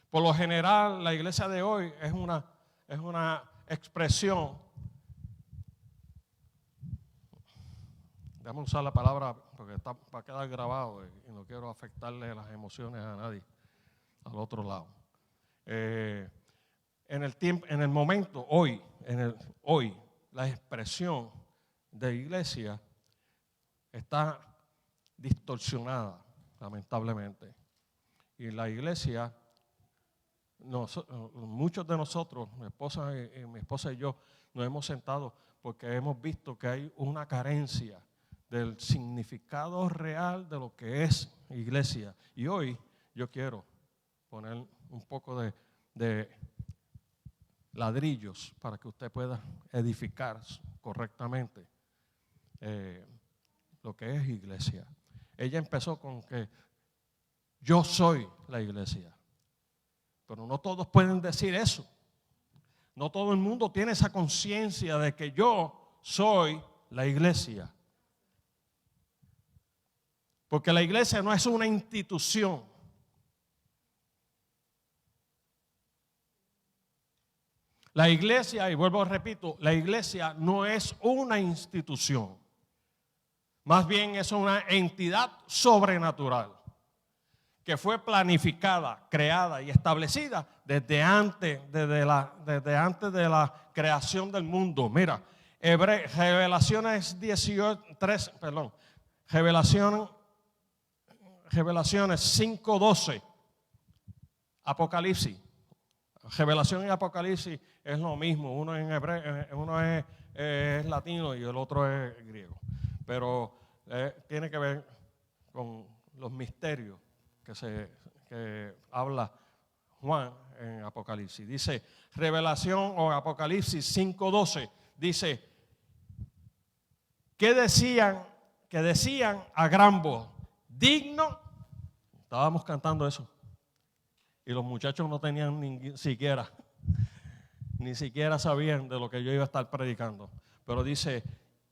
Por lo general, la iglesia de hoy es una expresión, déjame usar la palabra porque está para quedar grabado y no quiero afectarle las emociones a nadie al otro lado. En el momento, hoy, la expresión de iglesia está distorsionada, lamentablemente. Y la iglesia, muchos de nosotros, mi esposa y yo, nos hemos sentado porque hemos visto que hay una carencia del significado real de lo que es iglesia. Y hoy yo quiero poner un poco de ladrillos para que usted pueda edificar correctamente lo que es iglesia. Ella empezó con que yo soy la iglesia, pero no todos pueden decir eso. No todo el mundo tiene esa conciencia de que yo soy la iglesia. Porque la iglesia no es una institución. La iglesia, y vuelvo a repito, la iglesia no es una institución. Más bien es una entidad sobrenatural que fue planificada, creada y establecida desde antes de la creación del mundo. Mira, Revelaciones 5:12, Apocalipsis. Revelación y Apocalipsis es lo mismo, uno en hebreo, uno es latino y el otro es griego, pero tiene que ver con los misterios que habla Juan en Apocalipsis. Dice Revelación o Apocalipsis 5:12, dice que decían a gran voz, digno, estábamos cantando eso, y los muchachos no tenían ni siquiera sabían de lo que yo iba a estar predicando. Pero dice,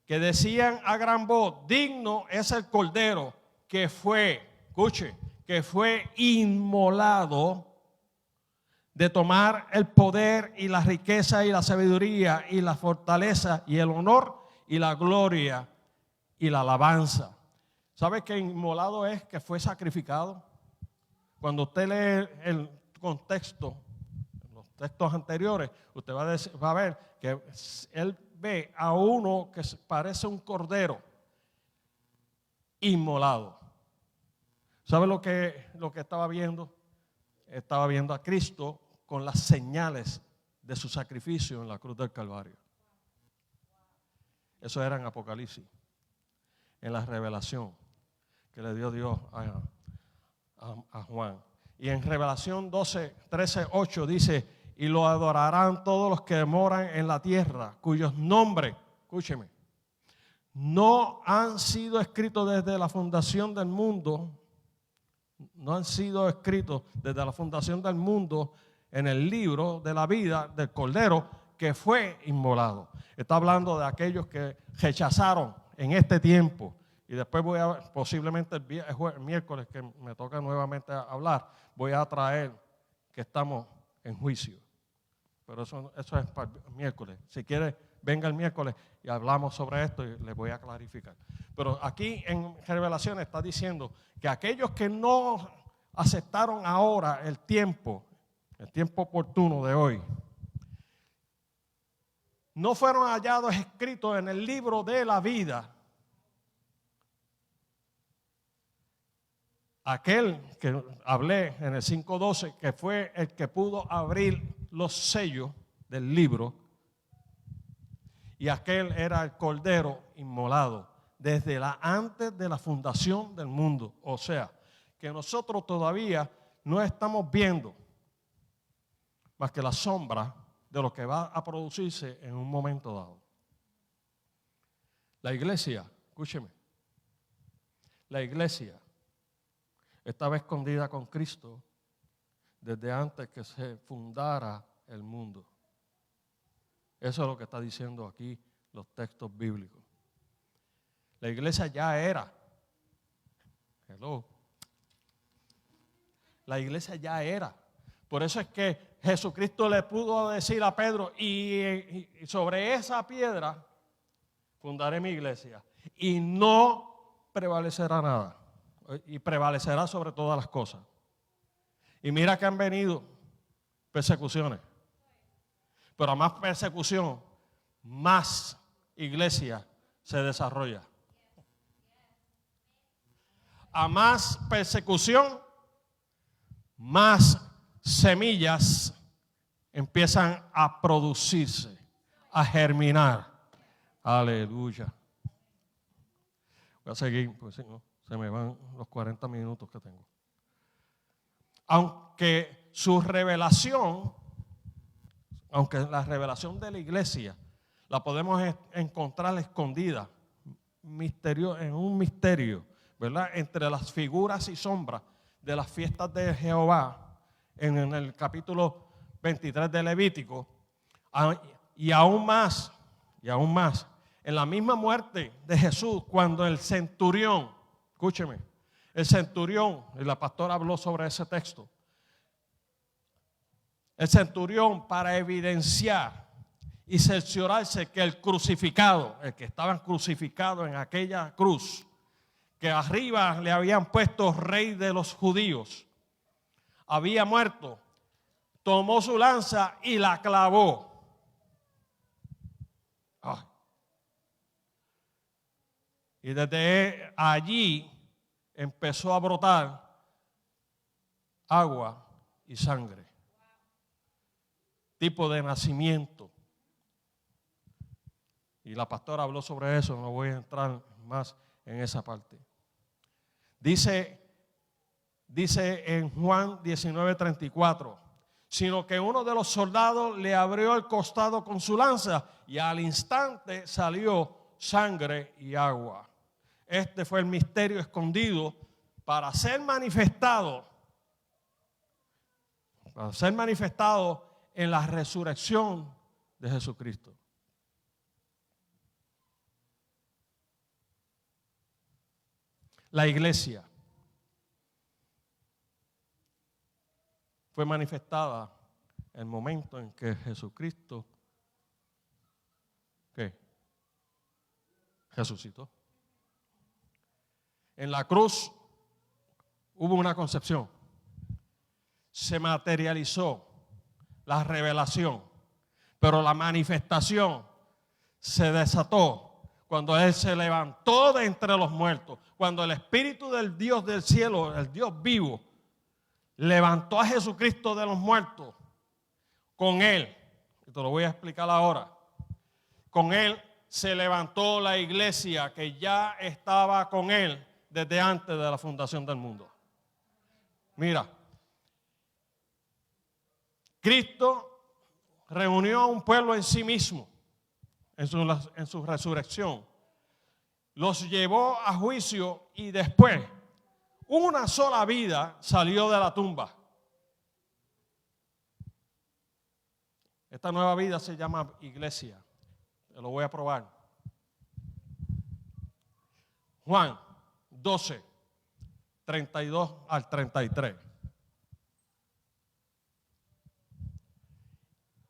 que decían a gran voz, digno es el Cordero que fue, escuche, que fue inmolado de tomar el poder y la riqueza y la sabiduría y la fortaleza y el honor y la gloria y la alabanza. ¿Sabe que inmolado es que fue sacrificado? Cuando usted lee el contexto, los textos anteriores, usted va a ver que él ve a uno que parece un cordero inmolado. ¿Sabe lo que estaba viendo? Estaba viendo a Cristo con las señales de su sacrificio en la cruz del Calvario. Eso era en Apocalipsis, en la revelación que le dio Dios a Juan. Y en Revelación 13:8 dice: y lo adorarán todos los que moran en la tierra, cuyos nombres, escúcheme, no han sido escritos desde la fundación del mundo, no han sido escritos desde la fundación del mundo en el libro de la vida del Cordero que fue inmolado. Está hablando de aquellos que rechazaron en este tiempo. Y después voy a, posiblemente el miércoles que me toca nuevamente hablar, voy a traer que estamos en juicio. Pero eso es para el miércoles. Si quiere, venga el miércoles y hablamos sobre esto y les voy a clarificar. Pero aquí en Revelación está diciendo que aquellos que no aceptaron ahora el tiempo oportuno de hoy, no fueron hallados escritos en el libro de la vida. Aquel que hablé en el 5:12, que fue el que pudo abrir los sellos del libro, y aquel era el cordero inmolado desde antes de la fundación del mundo. O sea, que nosotros todavía no estamos viendo más que la sombra de lo que va a producirse en un momento dado. La iglesia, escúcheme, la iglesia estaba escondida con Cristo desde antes que se fundara el mundo. Eso es lo que está diciendo aquí los textos bíblicos. La iglesia ya era. Hello. La iglesia ya era. Por eso es que Jesucristo le pudo decir a Pedro, y sobre esa piedra fundaré mi iglesia, y no prevalecerá nada. Y prevalecerá sobre todas las cosas. Y mira que han venido persecuciones. Pero a más persecución, más iglesia se desarrolla. A más persecución, más semillas empiezan a producirse, a germinar. Aleluya. Voy a seguir, pues si no, se me van los 40 minutos que tengo. Aunque la revelación de la iglesia la podemos encontrar escondida en un misterio, ¿verdad? Entre las figuras y sombras de las fiestas de Jehová en el capítulo 23 de Levítico, y aún más, en la misma muerte de Jesús, cuando el centurión, escúcheme, el centurión, y la pastora habló sobre ese texto, el centurión, para evidenciar y cerciorarse que el crucificado, el que estaba crucificado en aquella cruz, que arriba le habían puesto rey de los judíos, había muerto, tomó su lanza y la clavó. Y desde allí empezó a brotar agua y sangre. Tipo de nacimiento. Y la pastora habló sobre eso, no voy a entrar más en esa parte. Dice en Juan 19:34, sino que uno de los soldados le abrió el costado con su lanza y al instante salió sangre y agua. Este fue el misterio escondido para ser manifestado en la resurrección de Jesucristo. La iglesia fue manifestada en el momento en que Jesucristo resucitó. En la cruz hubo una concepción. Se materializó la revelación, pero la manifestación se desató cuando Él se levantó de entre los muertos, cuando el Espíritu del Dios del cielo, el Dios vivo, levantó a Jesucristo de los muertos. Con Él, y te lo voy a explicar ahora, con Él se levantó la iglesia que ya estaba con Él desde antes de la fundación del mundo. Mira, Cristo reunió a un pueblo en sí mismo, en su resurrección. Los llevó a juicio y después una sola vida salió de la tumba. Esta nueva vida se llama iglesia. Te lo voy a probar. Juan 12, 32 al 33.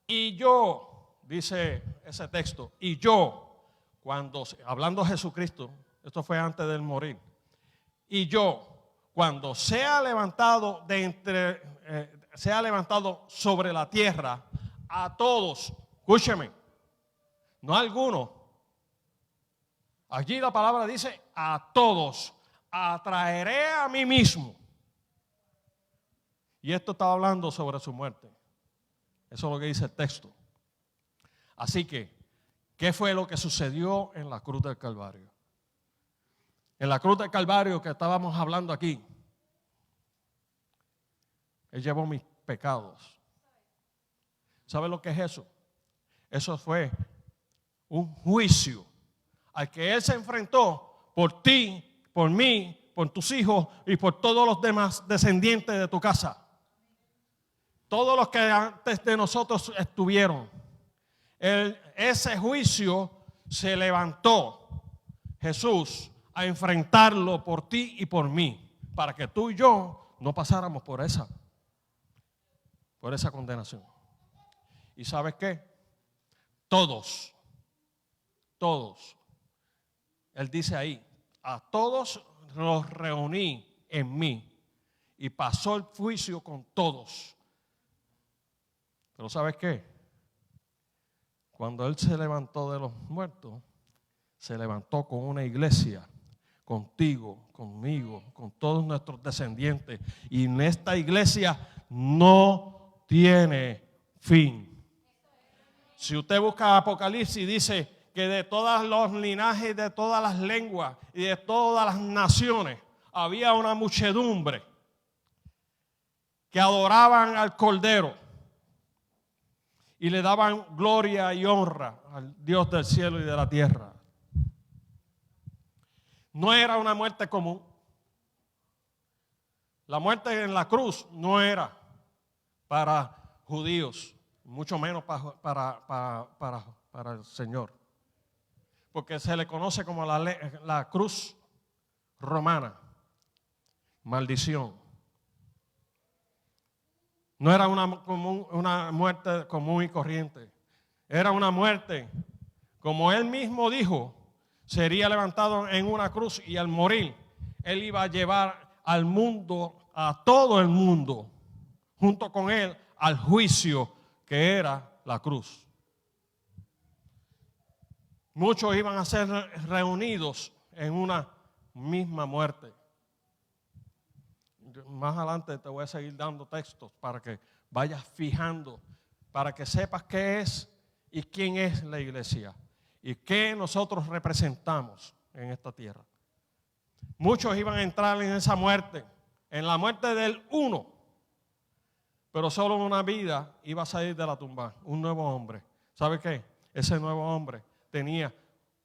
Y yo, dice ese texto, y yo, cuando, hablando de Jesucristo, esto fue antes del morir, y yo, cuando sea levantado sea levantado sobre la tierra, a todos, escúcheme, no a algunos. Allí la palabra dice a todos, atraeré a mí mismo. Y esto estaba hablando sobre su muerte. Eso es lo que dice el texto. Así que, ¿qué fue lo que sucedió en la cruz del Calvario? En la cruz del Calvario que estábamos hablando aquí, Él llevó mis pecados. ¿Sabe lo que es eso? Eso fue un juicio al que Él se enfrentó por ti, por mí, por tus hijos y por todos los demás descendientes de tu casa. Todos los que antes de nosotros estuvieron. Ese juicio se levantó Jesús a enfrentarlo por ti y por mí, para que tú y yo no pasáramos por esa condenación. ¿Y sabes qué? Todos, Él dice ahí, a todos los reuní en mí y pasó el juicio con todos. Pero ¿sabes qué? Cuando Él se levantó de los muertos, se levantó con una iglesia, contigo, conmigo, con todos nuestros descendientes. Y en esta iglesia no tiene fin. Si usted busca Apocalipsis, dice que de todos los linajes, de todas las lenguas y de todas las naciones había una muchedumbre que adoraban al Cordero y le daban gloria y honra al Dios del cielo y de la tierra. No era una muerte común. La muerte en la cruz no era para judíos, mucho menos para el Señor. Porque se le conoce como la cruz romana, maldición. No era una muerte común y corriente. Era una muerte, como Él mismo dijo, sería levantado en una cruz y al morir, Él iba a llevar al mundo, a todo el mundo, junto con Él, al juicio que era la cruz. Muchos iban a ser reunidos en una misma muerte. Más adelante te voy a seguir dando textos para que vayas fijando, para que sepas qué es y quién es la iglesia y qué nosotros representamos en esta tierra. Muchos iban a entrar en esa muerte, en la muerte del uno, pero solo una vida iba a salir de la tumba, un nuevo hombre. ¿Sabe qué? Ese nuevo hombre tenía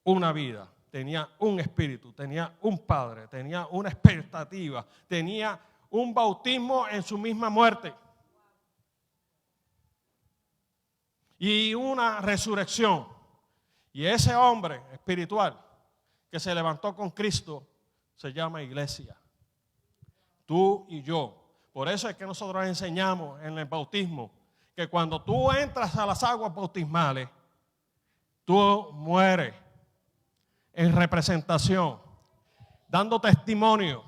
una vida, tenía un espíritu, tenía un padre, tenía una expectativa, tenía un bautismo en su misma muerte y una resurrección. Y ese hombre espiritual que se levantó con Cristo se llama iglesia. Tú y yo. Por eso es que nosotros enseñamos en el bautismo que cuando tú entras a las aguas bautismales, tú mueres en representación. dando testimonio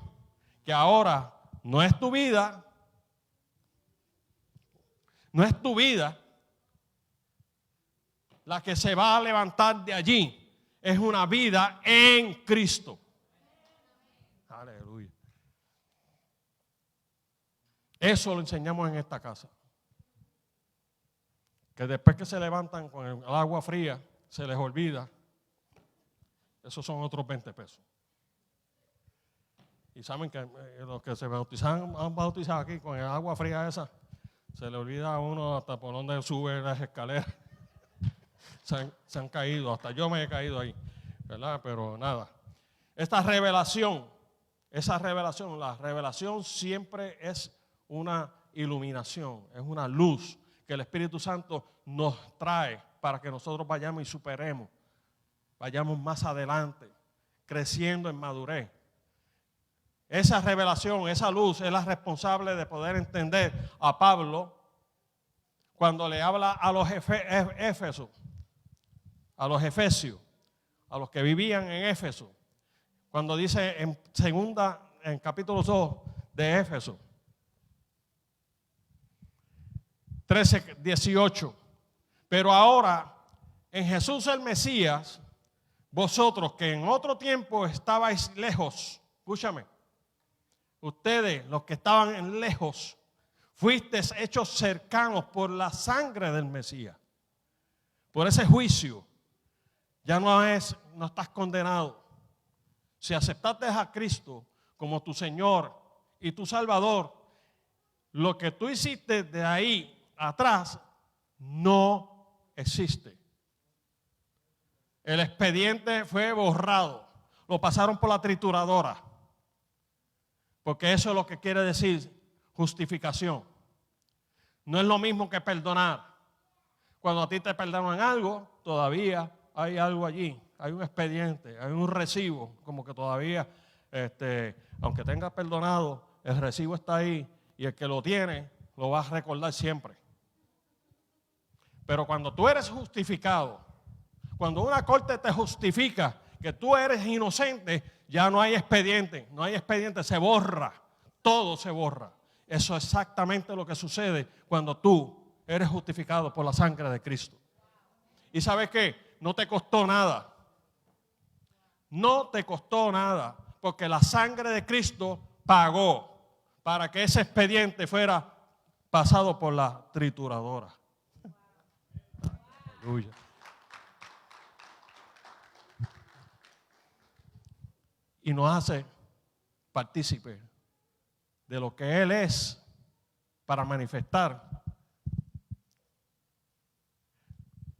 que ahora no es tu vida, no es tu vida la que se va a levantar de allí, es una vida en Cristo. Aleluya. Eso lo enseñamos en esta casa. Que después que se levantan con el agua fría, se les olvida. Esos son otros 20 pesos. Y saben que los que se bautizan, han bautizado aquí con el agua fría esa, se le olvida a uno hasta por donde sube las escaleras. Se han caído, hasta yo me he caído ahí, ¿verdad? Pero nada. Esta revelación, la revelación siempre es una iluminación, es una luz que el Espíritu Santo nos trae para que nosotros vayamos y superemos, vayamos más adelante, creciendo en madurez. Esa revelación, esa luz es la responsable de poder entender a Pablo cuando le habla a los Éfesos, a los efesios, a los que vivían en Éfeso. Cuando dice en capítulo 2 de Éfeso, 13, 18. Pero ahora, en Jesús el Mesías, vosotros que en otro tiempo estabais lejos, escúchame, ustedes, los que estaban lejos, fuisteis hechos cercanos por la sangre del Mesías. Por ese juicio, ya no estás condenado. Si aceptaste a Cristo como tu Señor y tu Salvador, lo que tú hiciste de ahí atrás no existe. El expediente fue borrado, lo pasaron por la trituradora, porque eso es lo que quiere decir justificación. No es lo mismo que perdonar. Cuando a ti te perdonan algo, todavía hay algo allí, hay un expediente, hay un recibo, como que todavía, aunque tengas perdonado, el recibo está ahí y el que lo tiene lo va a recordar siempre. Pero cuando tú eres justificado, cuando una corte te justifica que tú eres inocente, ya no hay expediente, se borra, todo se borra. Eso es exactamente lo que sucede cuando tú eres justificado por la sangre de Cristo. ¿Y sabes qué? No te costó nada. No te costó nada, porque la sangre de Cristo pagó para que ese expediente fuera pasado por la trituradora. Aleluya. Y nos hace partícipe de lo que Él es para manifestar.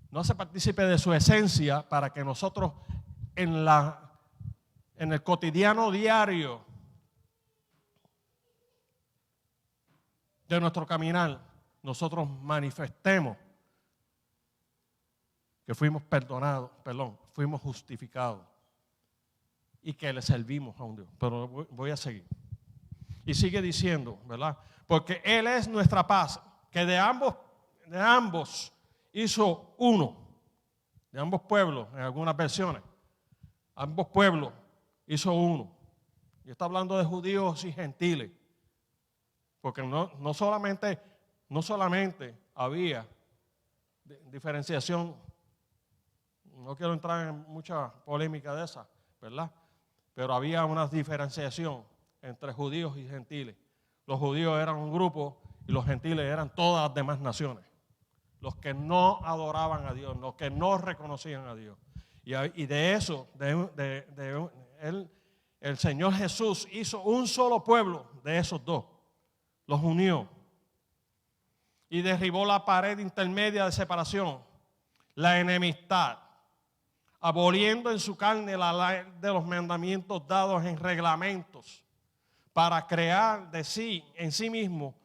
Nos hace partícipe de su esencia para que nosotros en el cotidiano diario de nuestro caminar, nosotros manifestemos que fuimos fuimos justificados y que le servimos a un Dios. Pero voy a seguir. Y sigue diciendo, ¿verdad? Porque Él es nuestra paz, que de ambos hizo uno, de ambos pueblos, en algunas versiones. Ambos pueblos hizo uno. Y está hablando de judíos y gentiles. Porque no solamente había diferenciación. No quiero entrar en mucha polémica de esa, ¿verdad? Pero había una diferenciación entre judíos y gentiles. Los judíos eran un grupo y los gentiles eran todas las demás naciones. Los que no adoraban a Dios, los que no reconocían a Dios. Y de eso, el Señor Jesús hizo un solo pueblo de esos dos. Los unió. Y derribó la pared intermedia de separación, la enemistad, aboliendo en su carne la ley de los mandamientos dados en reglamentos, para crear en sí mismo,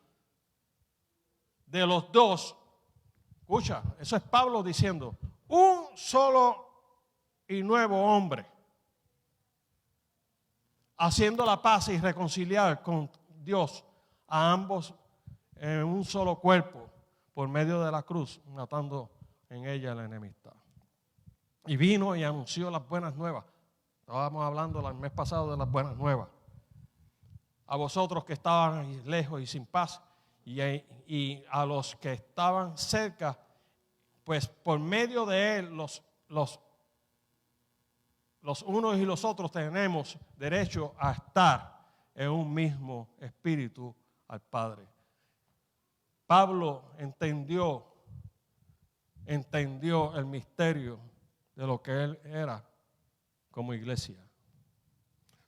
de los dos. Escucha, eso es Pablo diciendo, un solo y nuevo hombre, haciendo la paz y reconciliar con Dios a ambos en un solo cuerpo, por medio de la cruz, matando en ella la enemistad. Y vino y anunció las buenas nuevas Estábamos hablando el mes pasado de las buenas nuevas. A vosotros que estaban lejos y sin paz, y a los que estaban cerca, pues por medio de él los unos y los otros tenemos derecho a estar en un mismo espíritu al Padre. Pablo entendió el misterio de lo que él era como iglesia.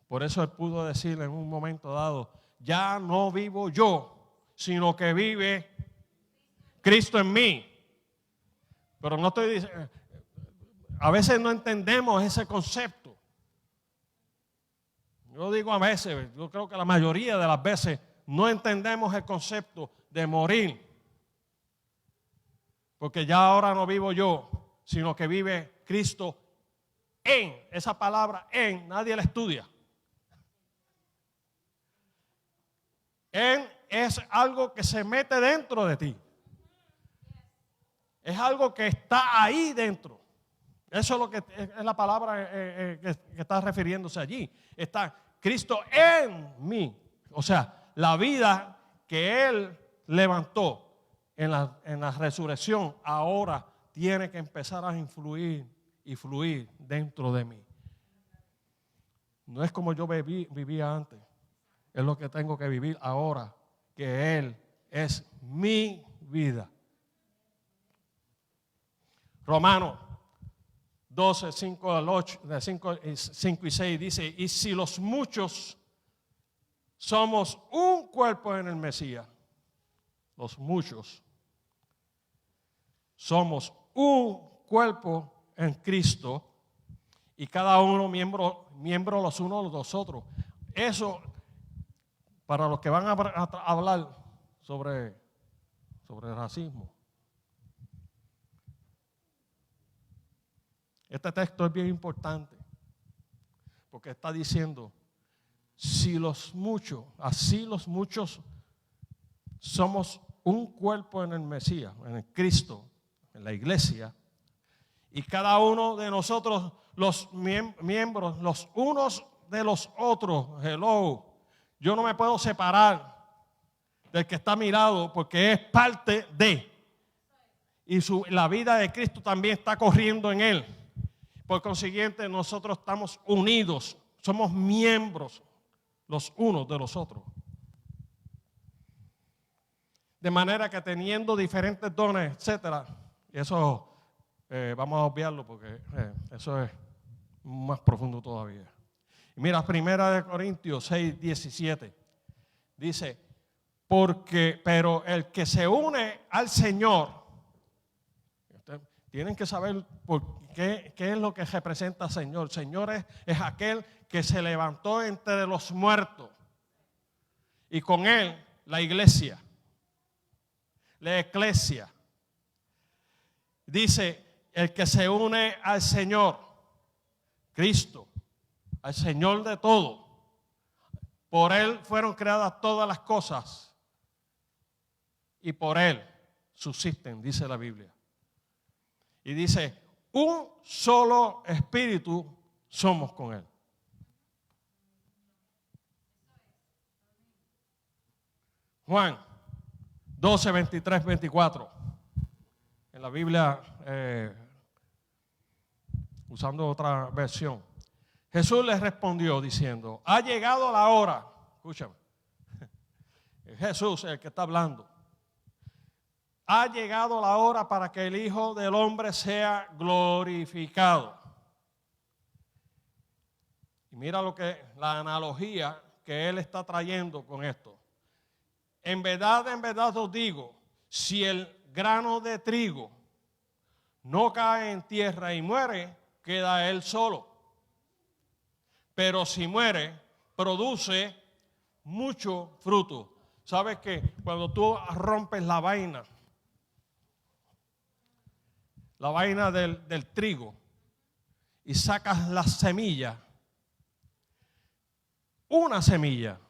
Por eso él pudo decir en un momento dado, ya no vivo yo, sino que vive Cristo en mí. Pero no estoy diciendo, a veces no entendemos ese concepto. Yo digo a veces, yo creo que la mayoría de las veces no entendemos el concepto de morir. Porque ya ahora no vivo yo, sino que vive Cristo en. Esa palabra en, nadie la estudia. En es algo que se mete dentro de ti. Es algo que está ahí dentro. Eso es lo que es la palabra que está refiriéndose allí. Está Cristo en mí. O sea, la vida que Él levantó en la resurrección ahora tiene que empezar a influir y fluir dentro de mí. No es como yo vivía antes. Es lo que tengo que vivir ahora, que Él es mi vida. Romanos 12, 5 al 8, de 5 y 6 dice, y si los muchos somos un cuerpo en el Mesías, los muchos somos un cuerpo en Cristo y cada uno miembro los unos de los otros. Eso, para los que van a hablar sobre racismo. Este texto es bien importante porque está diciendo, si los muchos, así los muchos somos un cuerpo en el Mesías, en el Cristo, en la iglesia, y cada uno de nosotros, los miembros, los unos de los otros, hello, yo no me puedo separar del que está a mi lado porque es parte de, y la vida de Cristo también está corriendo en él. Por consiguiente, nosotros estamos unidos, somos miembros los unos de los otros. De manera que teniendo diferentes dones, etcétera, y eso vamos a obviarlo porque eso es más profundo todavía. Y mira, 1 Corintios 6, 17, dice, pero el que se une al Señor, tienen que saber qué es lo que representa al Señor. El Señor es aquel que se levantó entre los muertos. Y con él, la iglesia. La eclesia. Dice, el que se une al Señor, Cristo, al Señor de todo. Por él fueron creadas todas las cosas. Y por él subsisten, dice la Biblia. Y dice, un solo espíritu somos con él. Juan 12, 23, 24. En la Biblia, usando otra versión. Jesús les respondió diciendo, ha llegado la hora. Escúchame. Jesús es el que está hablando. Ha llegado la hora para que el Hijo del Hombre sea glorificado. Y mira la analogía que él está trayendo con esto. En verdad os digo, si el grano de trigo no cae en tierra y muere, queda él solo. Pero si muere, produce mucho fruto. ¿Sabes qué? Cuando tú rompes la vaina del trigo y sacas las semillas, una semilla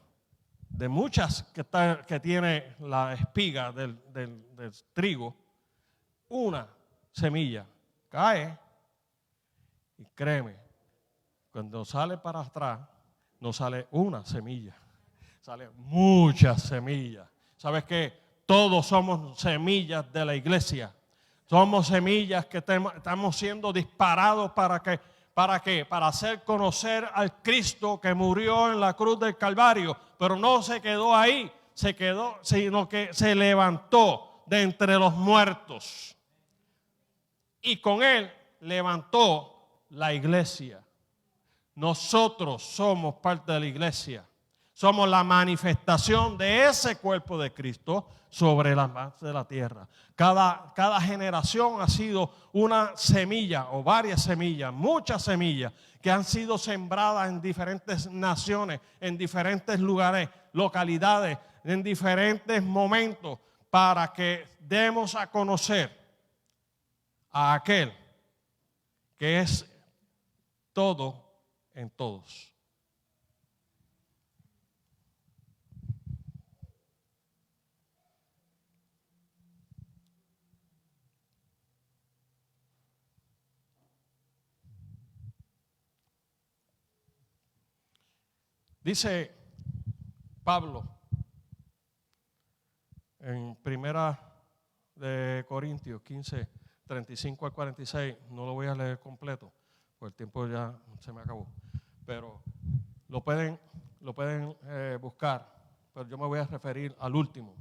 de muchas que tiene la espiga del trigo, una semilla cae y créeme Cuando sale para atrás, no sale una semilla, salen muchas semillas. ¿Sabes qué? Todos somos semillas de la iglesia. Somos semillas que estamos siendo disparados ¿para qué? Para hacer conocer al Cristo que murió en la cruz del Calvario. Pero no se quedó ahí, sino que se levantó de entre los muertos. Y con él levantó la iglesia. Nosotros somos parte de la iglesia. Somos la manifestación de ese cuerpo de Cristo sobre la faz de la tierra. Cada generación ha sido una semilla o varias semillas, muchas semillas que han sido sembradas en diferentes naciones, en diferentes lugares, localidades, en diferentes momentos, para que demos a conocer a aquel que es todo en todos. Dice Pablo en Primera de Corintios 15, 35 al 46, no lo voy a leer completo, porque el tiempo ya se me acabó, pero lo pueden buscar, pero yo me voy a referir al último,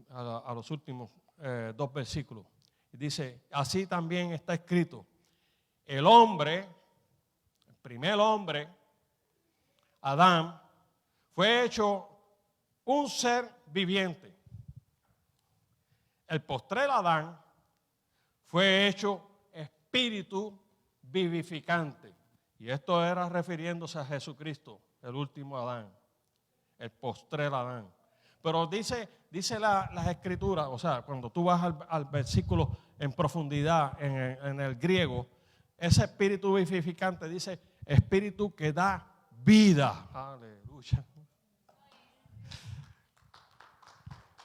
a los últimos 2 versículos. Dice, así también está escrito, el primer hombre, Adán, fue hecho un ser viviente. El postrer Adán fue hecho espíritu vivificante. Y esto era refiriéndose a Jesucristo, el último Adán, el postrer Adán. Pero dice las escrituras, o sea, cuando tú vas al versículo en profundidad en el griego, ese espíritu vivificante dice espíritu que da vida. Aleluya.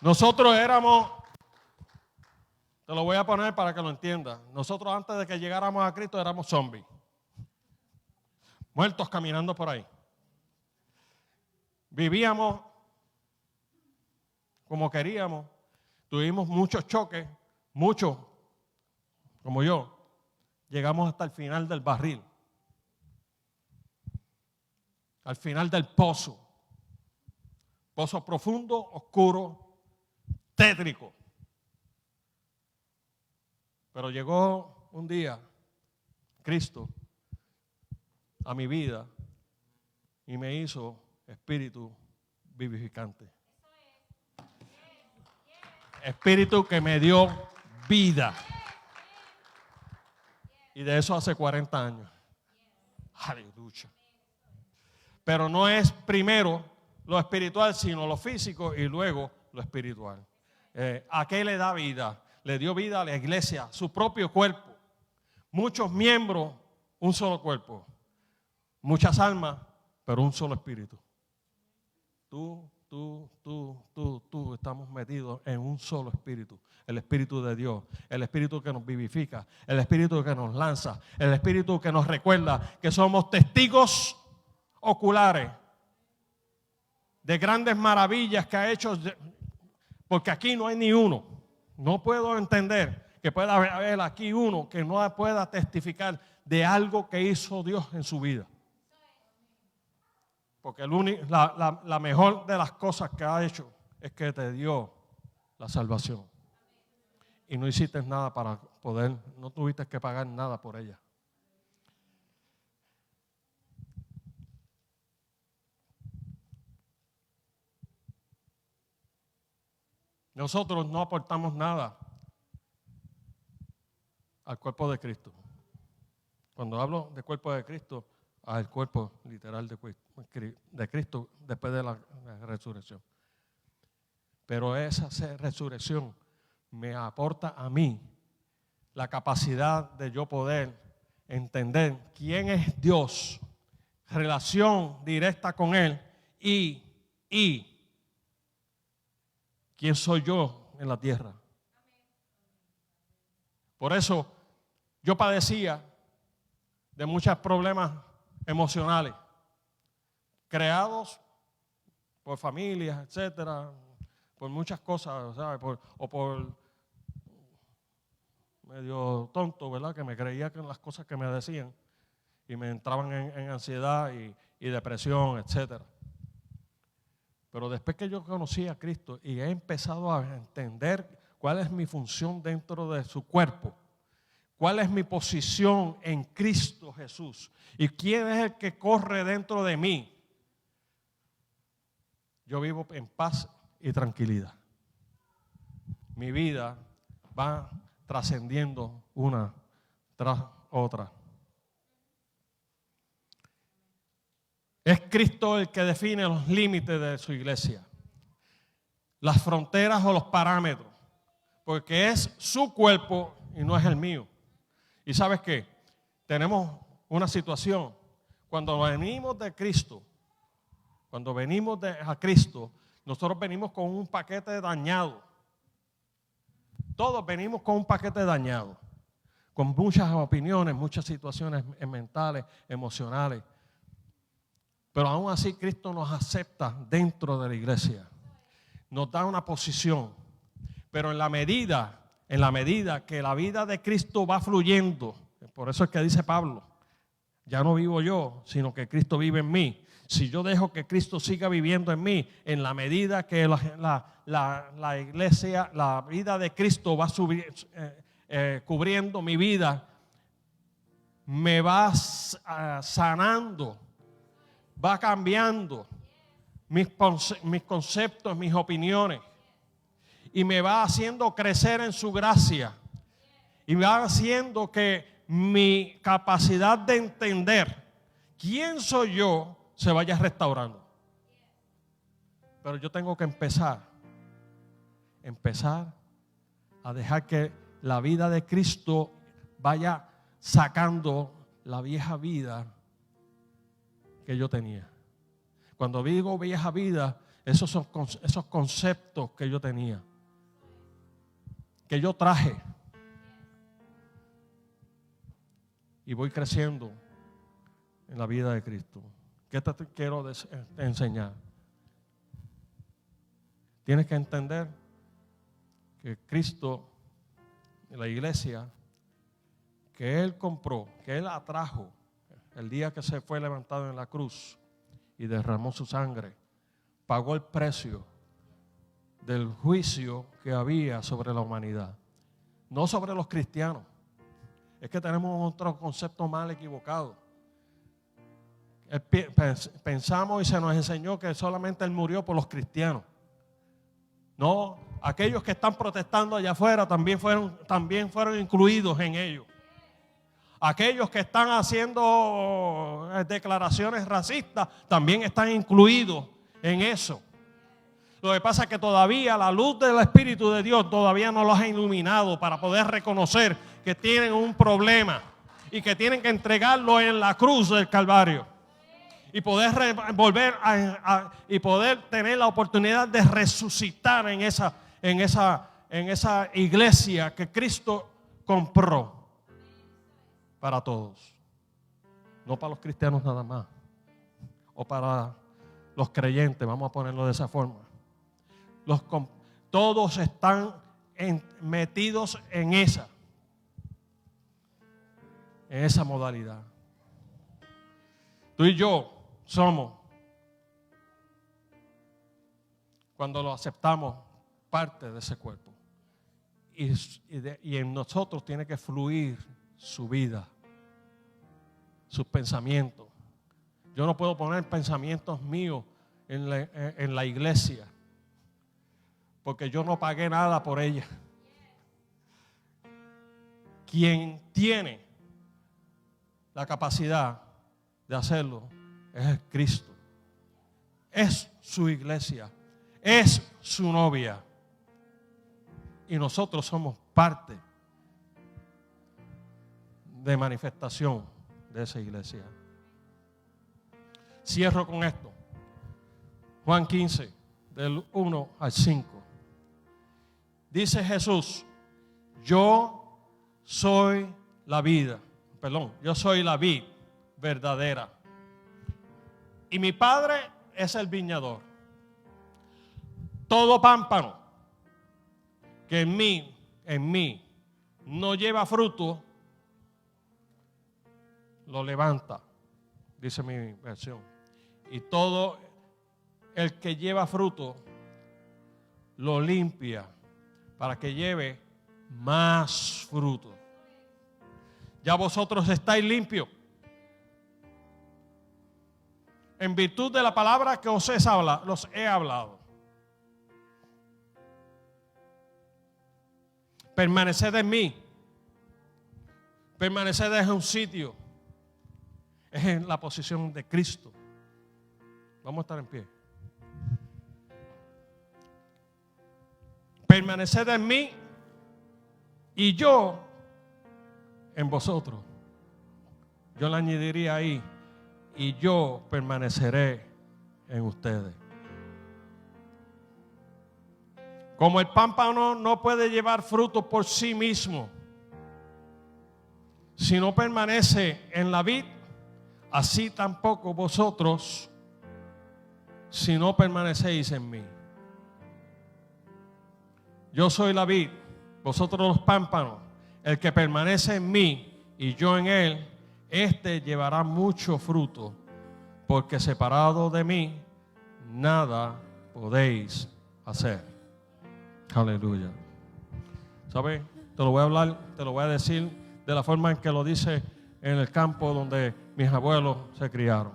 Nosotros éramos, te lo voy a poner para que lo entiendas. Nosotros antes de que llegáramos a Cristo éramos zombies. Muertos caminando por ahí. Vivíamos como queríamos. Tuvimos muchos choques, muchos, como yo. Llegamos hasta el final del barril. Al final del pozo. Pozo profundo, oscuro, tétrico. Pero llegó un día Cristo a mi vida y me hizo espíritu vivificante. Espíritu que me dio vida. Y de eso hace 40 años. Aleluya. Pero no es primero lo espiritual, sino lo físico y luego lo espiritual. ¿A qué le da vida? Le dio vida a la iglesia, su propio cuerpo. Muchos miembros, un solo cuerpo. Muchas almas, pero un solo espíritu. Tú, estamos metidos en un solo espíritu. El espíritu de Dios, el espíritu que nos vivifica, el espíritu que nos lanza, el espíritu que nos recuerda que somos testigos oculares de grandes maravillas que ha hecho, porque aquí no hay ni uno. No puedo entender que pueda haber aquí uno que no pueda testificar de algo que hizo Dios en su vida. Porque la mejor de las cosas que ha hecho es que te dio la salvación. Y no hiciste nada para poder, no tuviste que pagar nada por ella. Nosotros no aportamos nada al cuerpo de Cristo. Cuando hablo del cuerpo de Cristo, al cuerpo literal de Cristo después de la resurrección. Pero esa resurrección me aporta a mí la capacidad de yo poder entender quién es Dios, relación directa con Él y quién soy yo en la tierra. Por eso yo padecía de muchos problemas emocionales, creados por familias, etcétera, por muchas cosas, ¿sabes? Por medio tonto, ¿verdad? Que me creía que las cosas que me decían y me entraban en ansiedad y depresión, etcétera. Pero después que yo conocí a Cristo y he empezado a entender cuál es mi función dentro de su cuerpo, cuál es mi posición en Cristo Jesús y quién es el que corre dentro de mí, yo vivo en paz y tranquilidad. Mi vida va trascendiendo una tras otra. Es Cristo el que define los límites de su iglesia, las fronteras o los parámetros, porque es su cuerpo y no es el mío. ¿Y sabes qué? Tenemos una situación. Cuando venimos de Cristo, a Cristo, nosotros venimos con un paquete dañado. Todos venimos con un paquete dañado, con muchas opiniones, muchas situaciones mentales, emocionales. Pero aún así Cristo nos acepta dentro de la iglesia. Nos da una posición. Pero en la medida que la vida de Cristo va fluyendo, por eso es que dice Pablo, ya no vivo yo, sino que Cristo vive en mí. Si yo dejo que Cristo siga viviendo en mí, en la medida que la iglesia, la vida de Cristo va cubriendo mi vida, me va sanando, va cambiando mis conceptos, mis opiniones, y me va haciendo crecer en su gracia, y va haciendo que mi capacidad de entender quién soy yo se vaya restaurando. Pero yo tengo que empezar a dejar que la vida de Cristo vaya sacando la vieja vida que yo tenía. Cuando digo vieja vida, esos conceptos que yo tenía, que yo traje, y voy creciendo en la vida de Cristo. ¿Qué te quiero enseñar? Tienes que entender que Cristo, la iglesia, que Él compró, que Él atrajo el día que se fue levantado en la cruz y derramó su sangre, pagó el precio del juicio que había sobre la humanidad, no sobre los cristianos. Es que tenemos otro concepto mal equivocado. Pensamos y se nos enseñó que solamente Él murió por los cristianos. No, aquellos que están protestando allá afuera también fueron incluidos en ello. Aquellos que están haciendo declaraciones racistas también están incluidos en eso. Lo que pasa es que todavía la luz del Espíritu de Dios todavía no los ha iluminado para poder reconocer que tienen un problema y que tienen que entregarlo en la cruz del Calvario. Y poder y poder tener la oportunidad de resucitar en esa iglesia que Cristo compró para todos, no para los cristianos nada más, o para los creyentes, vamos a ponerlo de esa forma. Todos están metidos en esa modalidad. Tú y yo somos, cuando lo aceptamos, parte de ese cuerpo. Y en nosotros tiene que fluir su vida, sus pensamientos. Yo no puedo poner pensamientos míos en la iglesia, porque yo no pagué nada por ella. Quien tiene la capacidad de hacerlo es Cristo. Es su iglesia, es su novia, y nosotros somos parte de manifestación de esa iglesia. Cierro con esto. Juan 15, del 1 al 5. Dice Jesús: yo soy la vid verdadera. y mi Padre es el viñador. Todo pámpano que en mí no lleva fruto, lo levanta, dice mi versión. Y todo el que lleva fruto, lo limpia para que lleve más fruto. Ya vosotros estáis limpios en virtud de la palabra que los he hablado. Permaneced en mí. Permaneced en un sitio. Es en la posición de Cristo. Vamos a estar en pie. Permaneced en mí y yo en vosotros. Yo le añadiría ahí, y yo permaneceré en ustedes. Como el pámpano no puede llevar fruto por sí mismo, si no permanece en la vid, así tampoco vosotros, si no permanecéis en mí. Yo soy la vid, vosotros los pámpanos. El que permanece en mí y yo en él, este llevará mucho fruto, porque separado de mí nada podéis hacer. Aleluya. ¿Sabes? Te lo voy a hablar, te lo voy a decir de la forma en que lo dice en el campo donde mis abuelos se criaron.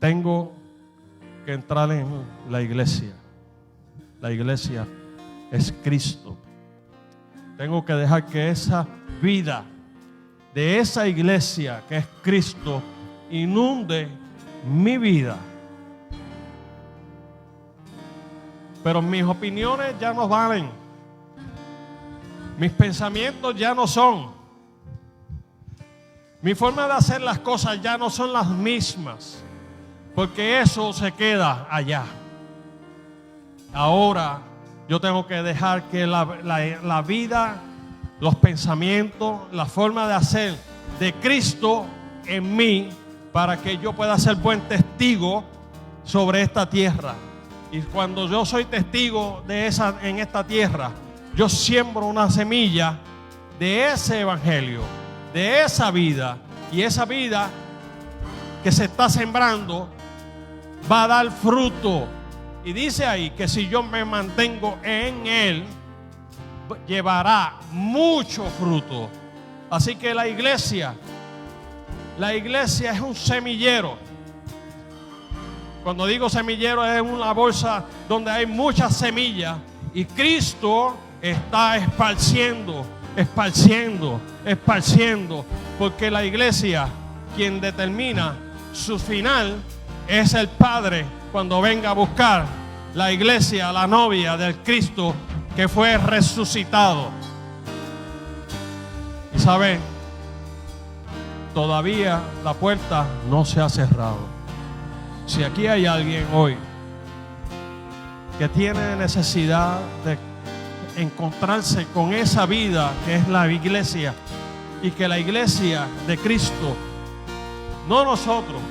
Tengo que entrar en la iglesia. La iglesia es Cristo. Tengo que dejar que esa vida de esa iglesia que es Cristo inunde mi vida. Pero mis opiniones ya no valen. Mis pensamientos ya no son. Mi forma de hacer las cosas ya no son las mismas. Porque eso se queda allá. Ahora yo tengo que dejar que la vida, los pensamientos, la forma de hacer de Cristo en mí, para que yo pueda ser buen testigo sobre esta tierra. Y cuando yo soy testigo en esta tierra, yo siembro una semilla de ese evangelio, de esa vida. Y esa vida que se está sembrando va a dar fruto. Y dice ahí que si yo me mantengo en él, llevará mucho fruto. Así que la iglesia es un semillero. Cuando digo semillero, es una bolsa donde hay muchas semillas. Y Cristo está esparciendo. Porque la iglesia, quien determina su final, es el Padre cuando venga a buscar la iglesia, la novia del Cristo que fue resucitado. Y saben, todavía la puerta no se ha cerrado. Si aquí hay alguien hoy que tiene necesidad de encontrarse con esa vida que es la iglesia, y que la iglesia de Cristo, no nosotros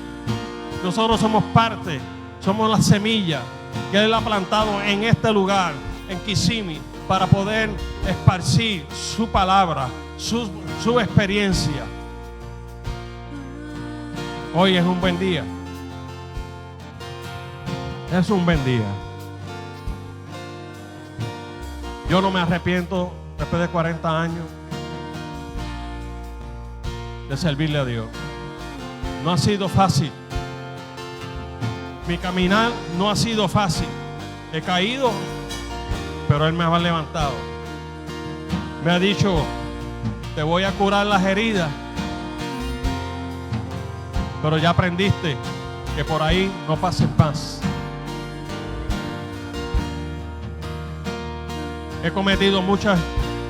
somos parte, somos la semilla que Él ha plantado en este lugar, en Kissimmee, para poder esparcir su palabra, su experiencia. Hoy es un buen día. Es un buen día. Yo no me arrepiento después de 40 años de servirle a Dios. No ha sido fácil. Mi caminar no ha sido fácil. He caído, pero Él me ha levantado. Me ha dicho, te voy a curar las heridas, pero ya aprendiste que por ahí no pases más. He cometido muchas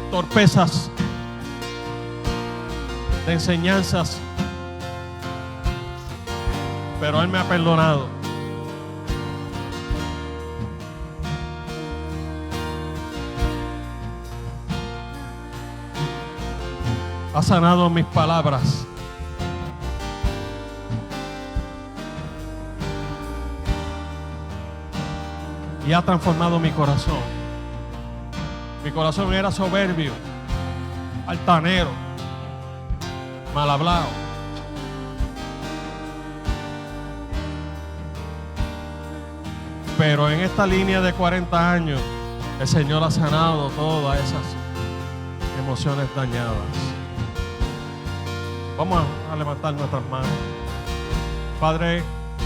torpezas de enseñanzas, pero Él me ha perdonado. Ha sanado mis palabras. y ha transformado mi corazón. Mi corazón era soberbio, altanero, mal hablado. Pero en esta línea de 40 años, el Señor ha sanado todas esas emociones dañadas. Vamos a levantar nuestras manos. Padre,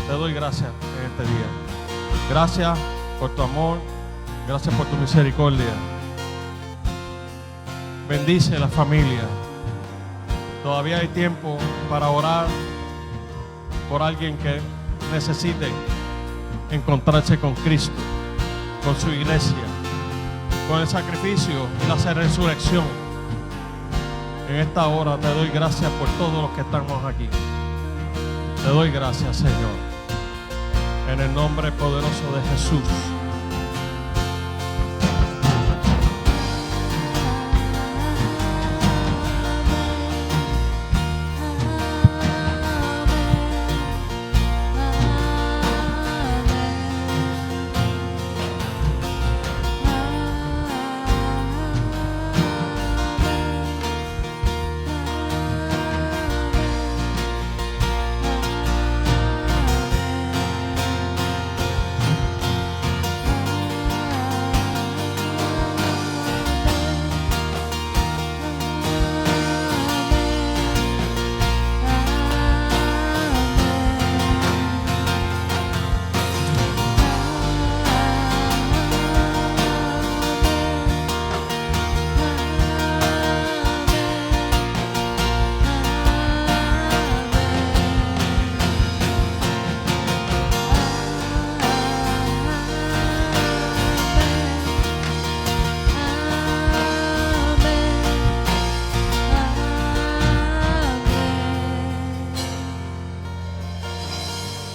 te doy gracias en este día. Gracias por tu amor. Gracias por tu misericordia. Bendice la familia. Todavía hay tiempo para orar por alguien que necesite encontrarse con Cristo, con su iglesia, con el sacrificio y la resurrección. En esta hora te doy gracias por todos los que estamos aquí. Te doy gracias, Señor, en el nombre poderoso de Jesús.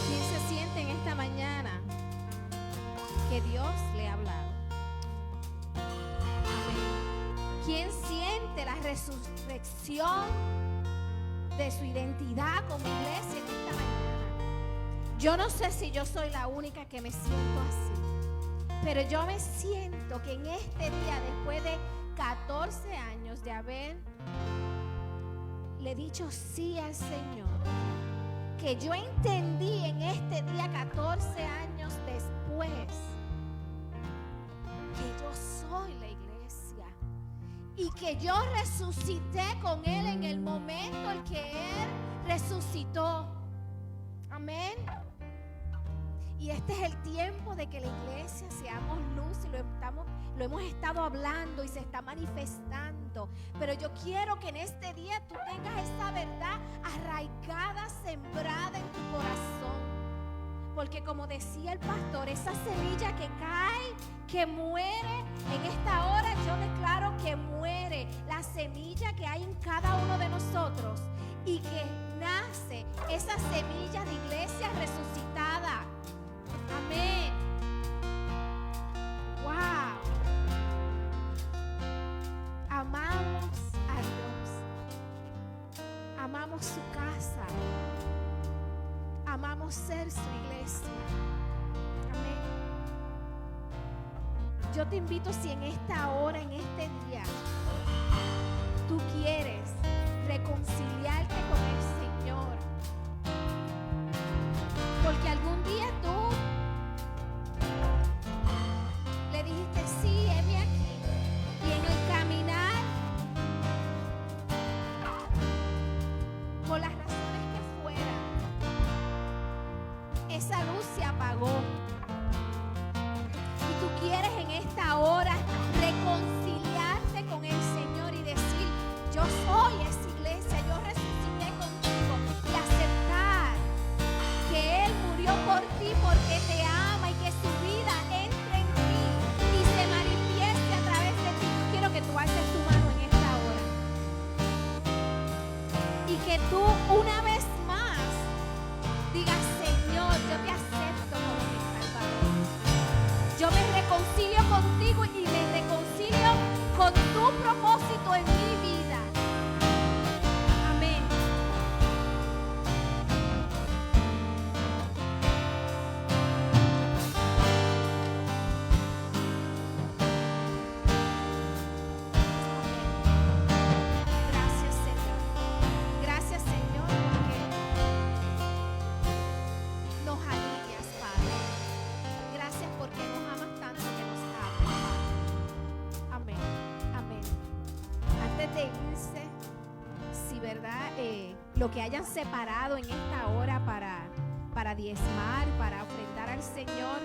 ¿Quién se siente en esta mañana que Dios le ha hablado? Amén. ¿Quién siente la resurrección de su identidad como iglesia en esta mañana? Yo no sé si yo soy la única que me siento así, pero yo me siento que en este día, después de 14 años de haberle dicho sí al Señor, que yo entendí en este día 14 años después que yo soy la iglesia y que yo resucité con Él en el momento en que Él resucitó. Amén. Y este es el tiempo de que la iglesia seamos luz y lo hemos estado hablando y se está manifestando. Pero yo quiero que en este día tú tengas esa verdad arraigada, sembrada en tu corazón. Porque como decía el pastor, esa semilla que cae, que muere, en esta hora yo declaro que muere la semilla que hay en cada uno de nosotros y que nace esa semilla de iglesia resucitada. Amén. Wow. Amamos a Dios. Amamos su casa. Amamos ser su iglesia. Amén. Yo te invito, si en esta hora, en este día, tú quieres reconciliarte con el Señor, porque algún día tú le dijiste sí, heme aquí, y en el caminar, por las razones que fueran, esa luz se apagó. Y tú quieres en esta hora reconciliarte con el Señor y decir: yo soy esa iglesia, yo resucité con de irse, si verdad, lo que hayan separado en esta hora para diezmar, para ofrendar al Señor,